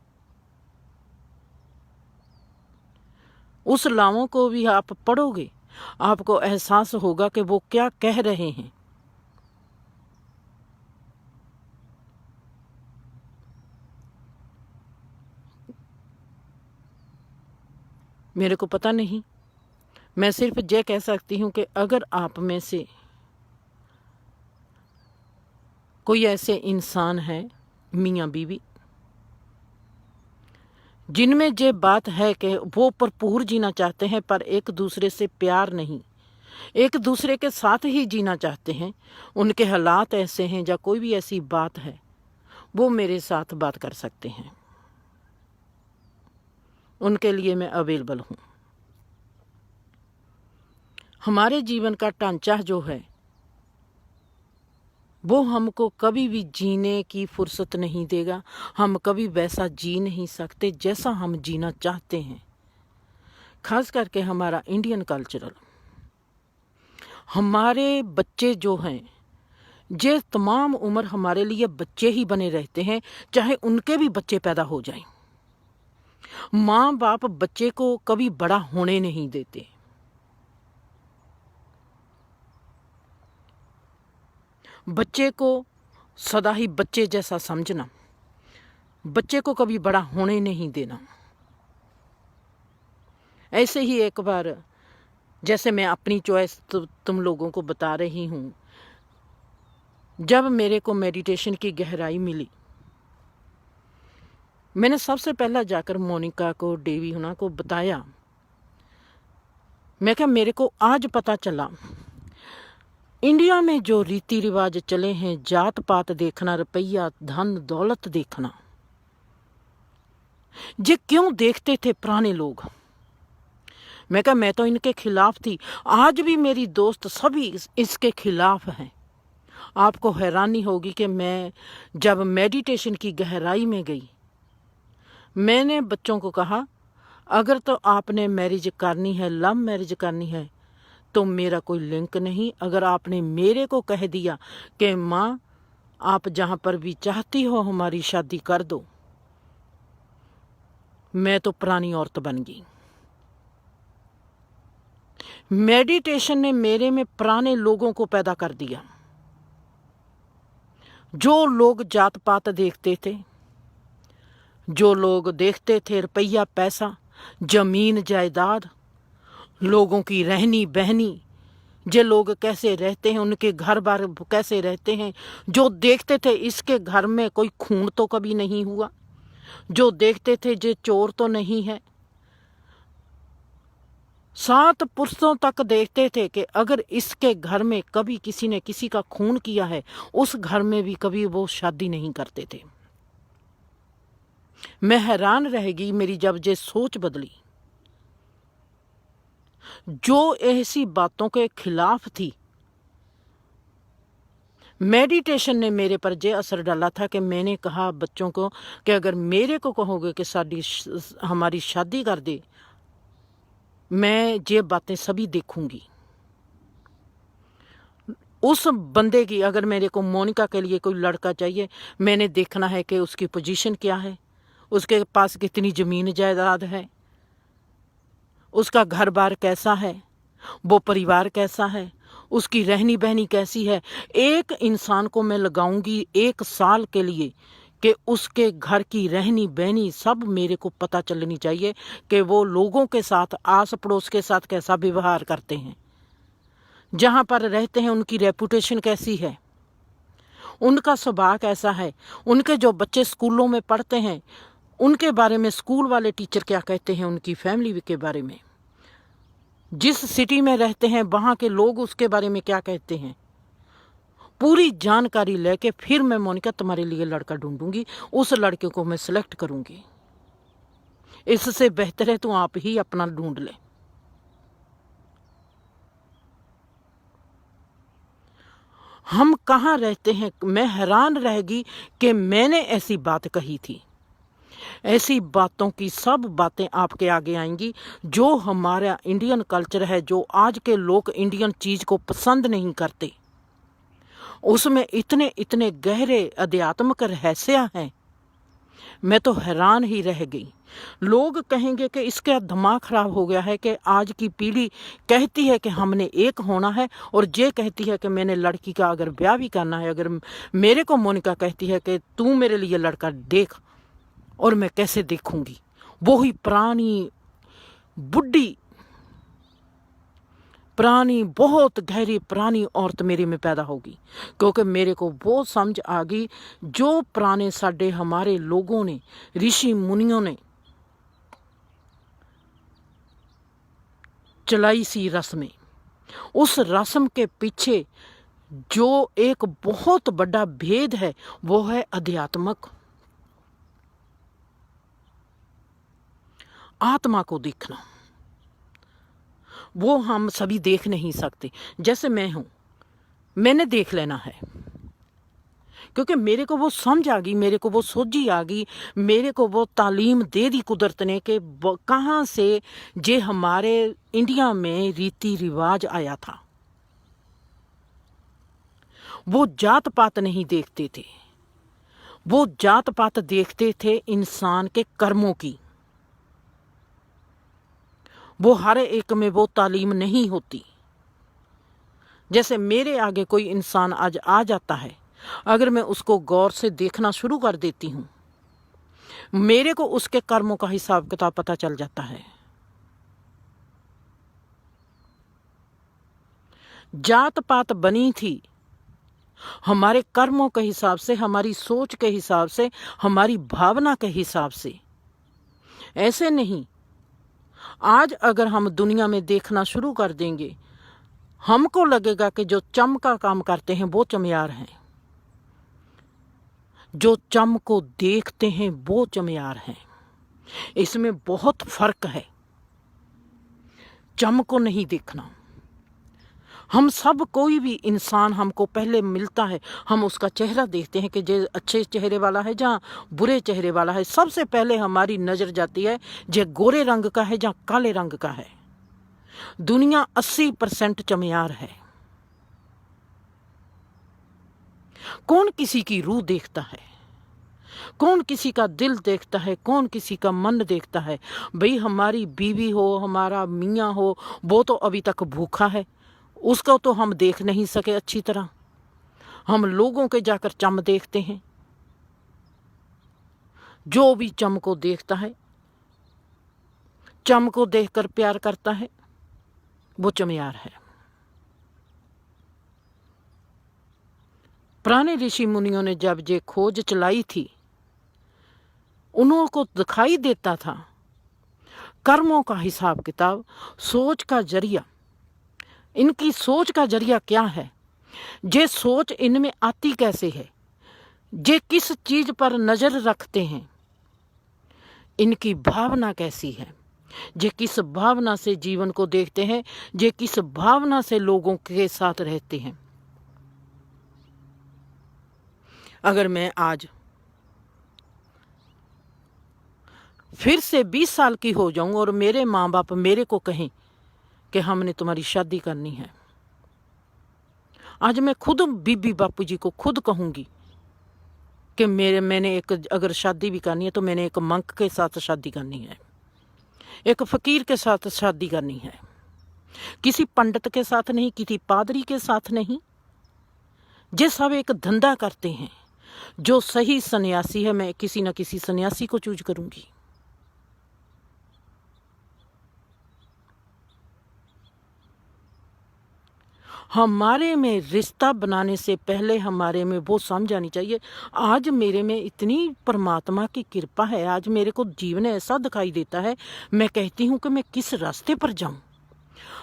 उस लामों को भी आप पढ़ोगे, आपको एहसास होगा कि वो क्या कह रहे हैं। मेरे को पता नहीं। मैं सिर्फ ये कह सकती हूँ कि अगर आप में से कोई ऐसे इंसान है, मियाँ बीवी, जिनमें ये बात है कि वो भरपूर जीना चाहते हैं पर एक दूसरे से प्यार नहीं, एक दूसरे के साथ ही जीना चाहते हैं, उनके हालात ऐसे हैं या कोई भी ऐसी बात है, वो मेरे साथ बात कर सकते हैं। उनके लिए मैं अवेलेबल हूँ। हमारे जीवन का ढांचा जो है वो हमको कभी भी जीने की फुर्सत नहीं देगा। हम कभी वैसा जी नहीं सकते जैसा हम जीना चाहते हैं। खास करके हमारा इंडियन कल्चरल, हमारे बच्चे जो हैं, ये तमाम उम्र हमारे लिए बच्चे ही बने रहते हैं, चाहे उनके भी बच्चे पैदा हो जाएं। माँ बाप बच्चे को कभी बड़ा होने नहीं देते। बच्चे को सदा ही बच्चे जैसा समझना, बच्चे को कभी बड़ा होने नहीं देना। ऐसे ही एक बार, जैसे मैं अपनी चॉइस तुम लोगों को बता रही हूँ, जब मेरे को मेडिटेशन की गहराई मिली, मैंने सबसे पहला जाकर मोनिका को, देवी हुना को बताया। मैं क्या, मेरे को आज पता चला इंडिया में जो रीति रिवाज चले हैं, जात पात देखना, रुपया, धन दौलत देखना, ये क्यों देखते थे पुराने लोग। मैं कहा, मैं तो इनके खिलाफ थी, आज भी मेरी दोस्त सभी इसके खिलाफ हैं। आपको हैरानी होगी कि मैं जब मेडिटेशन की गहराई में गई, मैंने बच्चों को कहा, अगर तो आपने मैरिज करनी है, लव मैरिज करनी है, तो मेरा कोई लिंक नहीं। अगर आपने मेरे को कह दिया कि माँ आप जहाँ पर भी चाहती हो हमारी शादी कर दो, मैं तो पुरानी औरत बन गई। मेडिटेशन ने मेरे में पुराने लोगों को पैदा कर दिया। जो लोग जात पात देखते थे, जो लोग देखते थे रुपया पैसा, जमीन जायदाद, लोगों की रहनी बहनी, जे लोग कैसे रहते हैं, उनके घर बार कैसे रहते हैं, जो देखते थे इसके घर में कोई खून तो कभी नहीं हुआ, जो देखते थे जे चोर तो नहीं है, 7 पुरुषों तक देखते थे कि अगर इसके घर में कभी किसी ने किसी का खून किया है, उस घर में भी कभी वो शादी नहीं करते थे। मैं हैरान रह गई, मेरी जब ये सोच बदली। जो ऐसी बातों के खिलाफ थी, मेडिटेशन ने मेरे पर ये असर डाला था कि मैंने कहा बच्चों को कि अगर मेरे को कहोगे कि हमारी शादी कर दे, मैं ये बातें सभी देखूंगी। उस बंदे की, अगर मेरे को मोनिका के लिए कोई लड़का चाहिए, मैंने देखना है कि उसकी पोजीशन क्या है, उसके पास कितनी ज़मीन जायदाद है, उसका घर बार कैसा है, वो परिवार कैसा है, उसकी रहनी बहनी कैसी है। एक इंसान को मैं लगाऊंगी 1 साल के लिए कि उसके घर की रहनी बहनी सब मेरे को पता चलनी चाहिए कि वो लोगों के साथ, आस पड़ोस के साथ कैसा व्यवहार करते हैं, जहाँ पर रहते हैं उनकी रेपुटेशन कैसी है, उनका स्वभाव कैसा है, उनके जो बच्चे स्कूलों में पढ़ते हैं उनके बारे में स्कूल वाले टीचर क्या कहते हैं, उनकी फैमिली के बारे में, जिस सिटी में रहते हैं वहाँ के लोग उसके बारे में क्या कहते हैं, पूरी जानकारी लेके फिर मैं मोनिका तुम्हारे लिए लड़का ढूंढूंगी, उस लड़के को मैं सिलेक्ट करूंगी। इससे बेहतर है तू आप ही अपना ढूंढ ले। हम कहाँ रहते हैं। मैं हैरान रह गई कि मैंने ऐसी बात कही थी। ऐसी बातों की सब बातें आपके आगे आएंगी। जो हमारा इंडियन कल्चर है, जो आज के लोग इंडियन चीज़ को पसंद नहीं करते, उसमें इतने इतने गहरे अध्यात्मिक रहस्य हैं, मैं तो हैरान ही रह गई। लोग कहेंगे कि इसका दिमाग खराब हो गया है कि आज की पीढ़ी कहती है कि हमने एक होना है, और ये कहती है कि मैंने लड़की का अगर ब्याह भी करना है, अगर मेरे को मोनिका कहती है कि तू मेरे लिए लड़का देख, और मैं कैसे देखूंगी। वो ही पुरानी बुढ़ी पुरानी, बहुत गहरी पुरानी औरत मेरे में पैदा होगी, क्योंकि मेरे को वो समझ आ गई जो पुराने साडे हमारे लोगों ने, ऋषि मुनियों ने चलाई सी रस्में। उस रस्म के पीछे जो एक बहुत बड़ा भेद है वो है अध्यात्मक, आत्मा को देखना। वो हम सभी देख नहीं सकते। जैसे मैं हूं, मैंने देख लेना है, क्योंकि मेरे को वो समझ आ गई, मेरे को वो सोझी आ गई, मेरे को वो तालीम दे दी कुदरत ने कि कहाँ से जे हमारे इंडिया में रीति रिवाज आया था। वो जात पात नहीं देखते थे, वो जात पात देखते थे इंसान के कर्मों की। वो हर एक में वो तालीम नहीं होती। जैसे मेरे आगे कोई इंसान आज आ जाता है, अगर मैं उसको गौर से देखना शुरू कर देती हूं, मेरे को उसके कर्मों का हिसाब किताब पता चल जाता है। जात पात बनी थी हमारे कर्मों के हिसाब से, हमारी सोच के हिसाब से, हमारी भावना के हिसाब से। ऐसे नहीं। आज अगर हम दुनिया में देखना शुरू कर देंगे, हमको लगेगा कि जो चम का काम करते हैं वो चमियार हैं, जो चम को देखते हैं वो चमियार हैं। इसमें बहुत फर्क है। चम को नहीं देखना। हम सब, कोई भी इंसान हमको पहले मिलता है, हम उसका चेहरा देखते हैं कि जे अच्छे चेहरे वाला है जहाँ बुरे चेहरे वाला है। सबसे पहले हमारी नज़र जाती है जे गोरे रंग का है जहाँ काले रंग का है। दुनिया 80% चमियार है। कौन किसी की रूह देखता है, कौन किसी का दिल देखता है, कौन किसी का मन देखता है। भाई हमारी बीवी हो, हमारा मियाँ हो, वो तो अभी तक भूखा है, उसको तो हम देख नहीं सके अच्छी तरह। हम लोगों के जाकर चम देखते हैं। जो भी चम को देखता है, चम को देखकर प्यार करता है, वो चमियार है। पुराने ऋषि मुनियों ने जब ये खोज चलाई थी, उनको दिखाई देता था कर्मों का हिसाब किताब, सोच का जरिया। इनकी सोच का जरिया क्या है, जे सोच इनमें आती कैसे है, जे किस चीज पर नजर रखते हैं, इनकी भावना कैसी है, जे किस भावना से जीवन को देखते हैं, जे किस भावना से लोगों के साथ रहते हैं। अगर मैं आज फिर से 20 साल की हो जाऊं और मेरे माँ बाप मेरे को कहें कि हमने तुम्हारी शादी करनी है, आज मैं खुद बीबी बापू जी को खुद कहूंगी कि मैंने एक, अगर शादी भी करनी है तो मैंने एक मंक के साथ शादी करनी है, एक फकीर के साथ शादी करनी है, किसी पंडित के साथ नहीं, किसी पादरी के साथ नहीं। जे सब एक धंधा करते हैं। जो सही सन्यासी है, मैं किसी न किसी सन्यासी को चूज करूंगी। हमारे में रिश्ता बनाने से पहले हमारे में वो समझ आनी चाहिए। आज मेरे में इतनी परमात्मा की कृपा है, आज मेरे को जीवन ऐसा दिखाई देता है, मैं कहती हूँ कि मैं किस रास्ते पर जाऊं।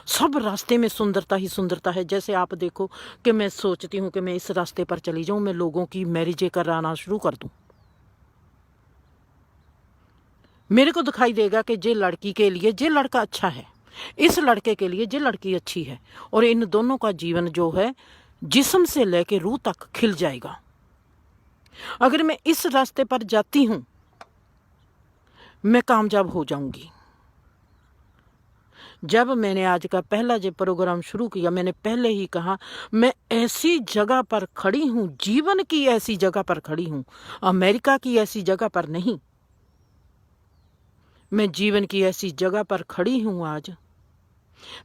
सब रास्ते में सुंदरता ही सुंदरता है। जैसे आप देखो कि मैं सोचती हूँ कि मैं इस रास्ते पर चली जाऊं, मैं लोगों की मैरिजें कराना शुरू कर दूं। मेरे को दिखाई देगा कि जे लड़की के लिए जे लड़का अच्छा है, इस लड़के के लिए जे लड़की अच्छी है, और इन दोनों का जीवन जो है जिस्म से लेके रूह तक खिल जाएगा। अगर मैं इस रास्ते पर जाती हूं, मैं कामयाब हो जाऊंगी। जब मैंने आज का पहला जो प्रोग्राम शुरू किया, मैंने पहले ही कहा मैं ऐसी जगह पर खड़ी हूं, जीवन की ऐसी जगह पर खड़ी हूं, अमेरिका की ऐसी जगह पर नहीं। मैं जीवन की ऐसी जगह पर खड़ी हूं। आज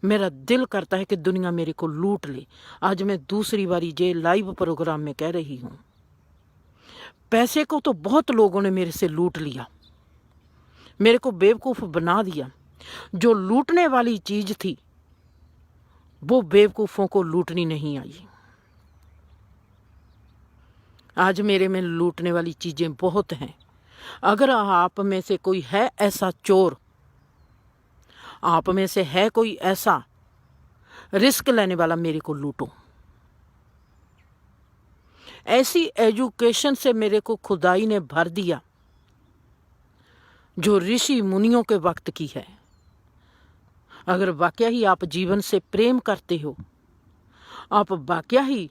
मेरा दिल करता है कि दुनिया मेरे को लूट ले। आज मैं दूसरी बारी जे लाइव प्रोग्राम में कह रही हूं, पैसे को तो बहुत लोगों ने मेरे से लूट लिया, मेरे को बेवकूफ बना दिया, जो लूटने वाली चीज थी वो बेवकूफों को लूटनी नहीं आई। आज मेरे में लूटने वाली चीजें बहुत हैं। अगर आप में से कोई है ऐसा चोर, आप में से है कोई ऐसा रिस्क लेने वाला, मेरे को लूटो। ऐसी एजुकेशन से मेरे को खुदाई ने भर दिया जो ऋषि मुनियों के वक्त की है। अगर वाकया ही आप जीवन से प्रेम करते हो, आप वाकया ही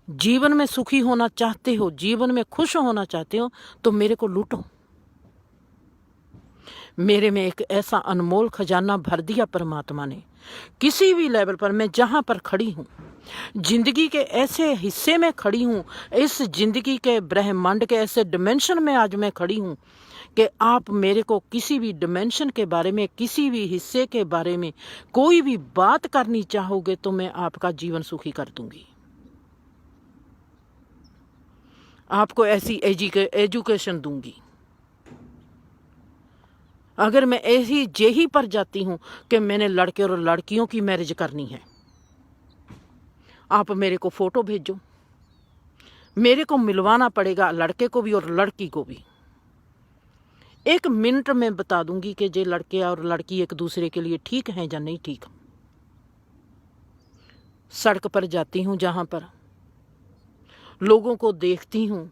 जीवन में सुखी होना चाहते हो, जीवन में खुश होना चाहते हो, तो मेरे को लूटो। मेरे में एक ऐसा अनमोल खजाना भर दिया परमात्मा ने। किसी भी लेवल पर मैं जहां पर खड़ी हूं, जिंदगी के ऐसे हिस्से में खड़ी हूं, इस जिंदगी के ब्रह्मांड के ऐसे डिमेंशन में आज मैं खड़ी हूं कि आप मेरे को किसी भी डिमेंशन के बारे में, किसी भी हिस्से के बारे में कोई भी बात करनी चाहोगे तो मैं आपका जीवन सुखी कर दूंगी। आपको ऐसी एजुकेशन दूंगी। अगर मैं ऐसी जेही पर जाती हूं कि मैंने लड़के और लड़कियों की मैरिज करनी है, आप मेरे को फोटो भेजो, मेरे को मिलवाना पड़ेगा लड़के को भी और लड़की को भी। 1 मिनट में बता दूंगी कि ये लड़के और लड़की एक दूसरे के लिए ठीक हैं या नहीं ठीक। सड़क पर जाती हूं, जहां पर लोगों को देखती हूं,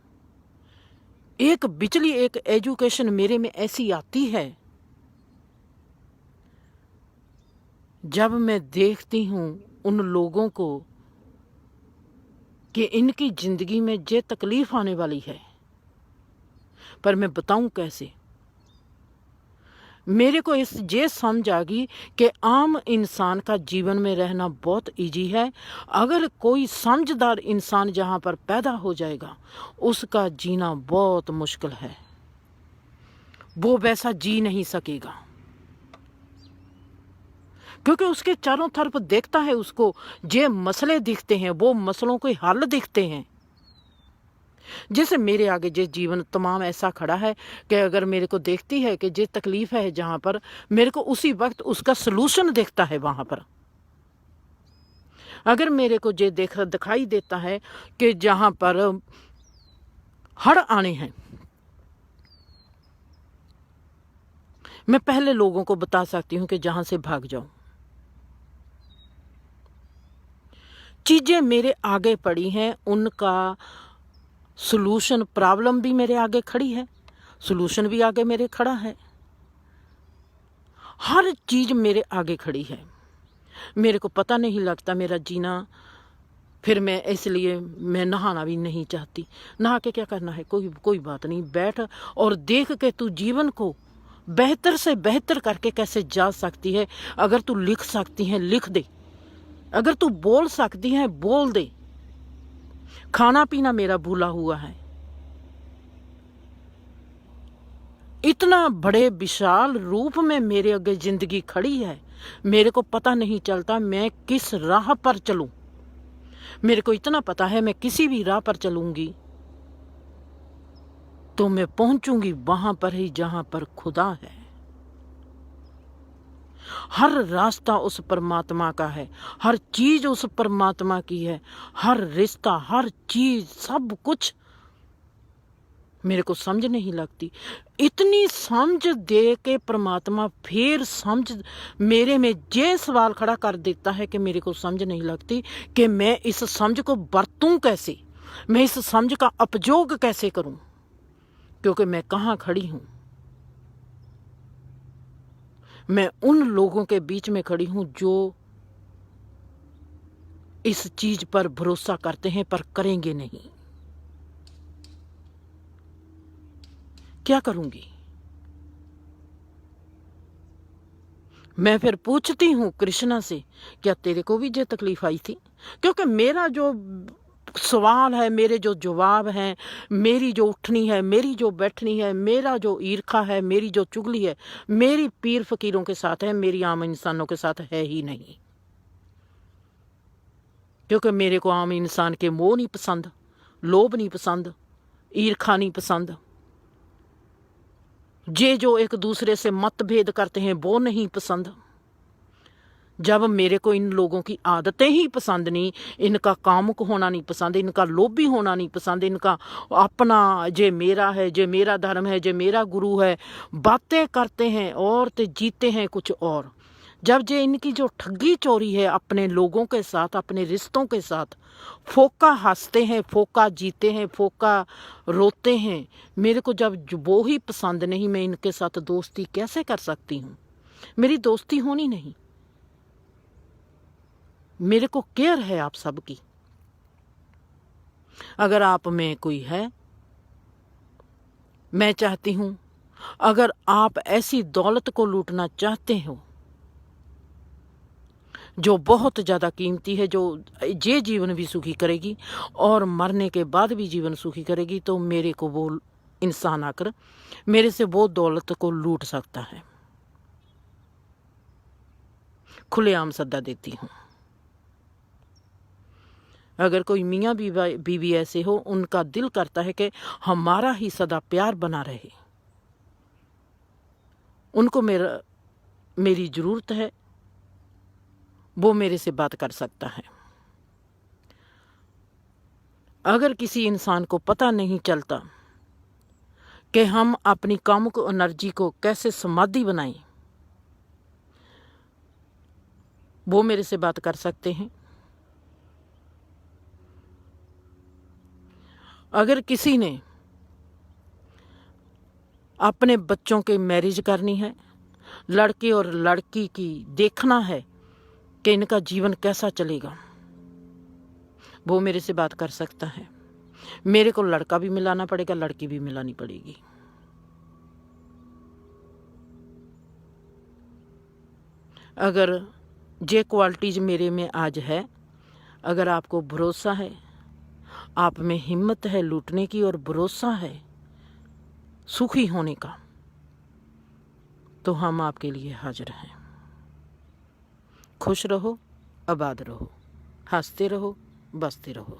एक बिचली एक एजुकेशन मेरे में ऐसी आती है, जब मैं देखती हूं उन लोगों को कि इनकी जिंदगी में ये तकलीफ आने वाली है, पर मैं बताऊं कैसे। मेरे को ये समझ आ गई कि आम इंसान का जीवन में रहना बहुत इजी है। अगर कोई समझदार इंसान जहां पर पैदा हो जाएगा, उसका जीना बहुत मुश्किल है, वो वैसा जी नहीं सकेगा, क्योंकि उसके चारों तरफ देखता है, उसको जे मसले दिखते हैं, वो मसलों के हल दिखते हैं। जैसे मेरे आगे जे जीवन तमाम ऐसा खड़ा है कि अगर मेरे को देखती है कि जे तकलीफ है जहां पर, मेरे को उसी वक्त उसका सलूशन दिखता है वहां पर। अगर मेरे को जे दिखाई देता है कि जहां पर हड़ आने हैं, मैं पहले लोगों को बता सकती हूं कि जहां से भाग जाओ। चीजें मेरे आगे पड़ी हैं, उनका सॉल्यूशन, प्रॉब्लम भी मेरे आगे खड़ी है, सॉल्यूशन भी आगे मेरे खड़ा है, हर चीज मेरे आगे खड़ी है। मेरे को पता नहीं लगता मेरा जीना, फिर मैं इसलिए मैं नहाना भी नहीं चाहती। नहा के क्या करना है, कोई बात नहीं, बैठ और देख के तू जीवन को बेहतर से बेहतर करके कैसे जा सकती है। अगर तू लिख सकती है लिख दे, अगर तू बोल सकती है बोल दे। खाना पीना मेरा भूला हुआ है। इतना बड़े विशाल रूप में मेरे आगे जिंदगी खड़ी है, मेरे को पता नहीं चलता मैं किस राह पर चलूं। मेरे को इतना पता है मैं किसी भी राह पर चलूंगी तो मैं पहुंचूंगी वहां पर ही जहां पर खुदा है। हर रास्ता उस परमात्मा का है, हर चीज उस परमात्मा की है, हर रिश्ता, हर चीज, सब कुछ मेरे को समझ नहीं लगती। इतनी समझ दे के परमात्मा फिर समझ मेरे में ये सवाल खड़ा कर देता है कि मेरे को समझ नहीं लगती कि मैं इस समझ को बरतूं कैसे, मैं इस समझ का उपयोग कैसे करूं, क्योंकि मैं कहां खड़ी हूं। मैं उन लोगों के बीच में खड़ी हूं जो इस चीज पर भरोसा करते हैं पर करेंगे नहीं। क्या करूंगी मैं? फिर पूछती हूं कृष्णा से, क्या तेरे को भी ये तकलीफ आई थी? क्योंकि मेरा जो सवाल है, मेरे जो जवाब हैं, मेरी जो उठनी है, मेरी जो बैठनी है, मेरा जो ईर्खा है, मेरी जो चुगली है, मेरी पीर फकीरों के साथ है, मेरी आम इंसानों के साथ है ही नहीं। क्योंकि मेरे को आम इंसान के मोह नहीं पसंद, लोभ नहीं पसंद, ईर्खा नहीं पसंद। ये जो एक दूसरे से मतभेद करते हैं वो नहीं पसंद। जब मेरे को इन लोगों की आदतें ही पसंद नहीं, इनका कामुक होना नहीं पसंद, इनका लोभी होना नहीं पसंद, इनका अपना जे मेरा है, जे मेरा धर्म है, जे मेरा गुरु है, बातें करते हैं और ते जीते हैं कुछ और। जब जे इनकी जो ठगी चोरी है अपने लोगों के साथ, अपने रिश्तों के साथ, फोका हंसते हैं, फोका जीते हैं, फोका रोते हैं, मेरे को जब वो ही पसंद नहीं, मैं इनके साथ दोस्ती कैसे कर सकती हूँ? मेरी दोस्ती होनी नहीं। मेरे को केयर है आप सबकी। अगर आप में कोई है, मैं चाहती हूं, अगर आप ऐसी दौलत को लूटना चाहते हो जो बहुत ज़्यादा कीमती है, जो ये जीवन भी सुखी करेगी और मरने के बाद भी जीवन सुखी करेगी, तो मेरे को वो इंसान आकर मेरे से वो दौलत को लूट सकता है। खुलेआम सद्दा देती हूँ। अगर कोई मियाँ बीवी ऐसे हो, उनका दिल करता है कि हमारा ही सदा प्यार बना रहे, उनको मेरी ज़रूरत है, वो मेरे से बात कर सकता है। अगर किसी इंसान को पता नहीं चलता कि हम अपनी कामुक एनर्जी को कैसे समाधि बनाएं, वो मेरे से बात कर सकते हैं। अगर किसी ने अपने बच्चों के मैरिज करनी है, लड़के और लड़की की देखना है कि इनका जीवन कैसा चलेगा, वो मेरे से बात कर सकता है। मेरे को लड़का भी मिलाना पड़ेगा, लड़की भी मिलानी पड़ेगी। अगर ये क्वालिटीज मेरे में आज है, अगर आपको भरोसा है, आप में हिम्मत है लूटने की और भरोसा है सुखी होने का, तो हम आपके लिए हाजिर हैं। खुश रहो, आबाद रहो, हंसते रहो, बसते रहो।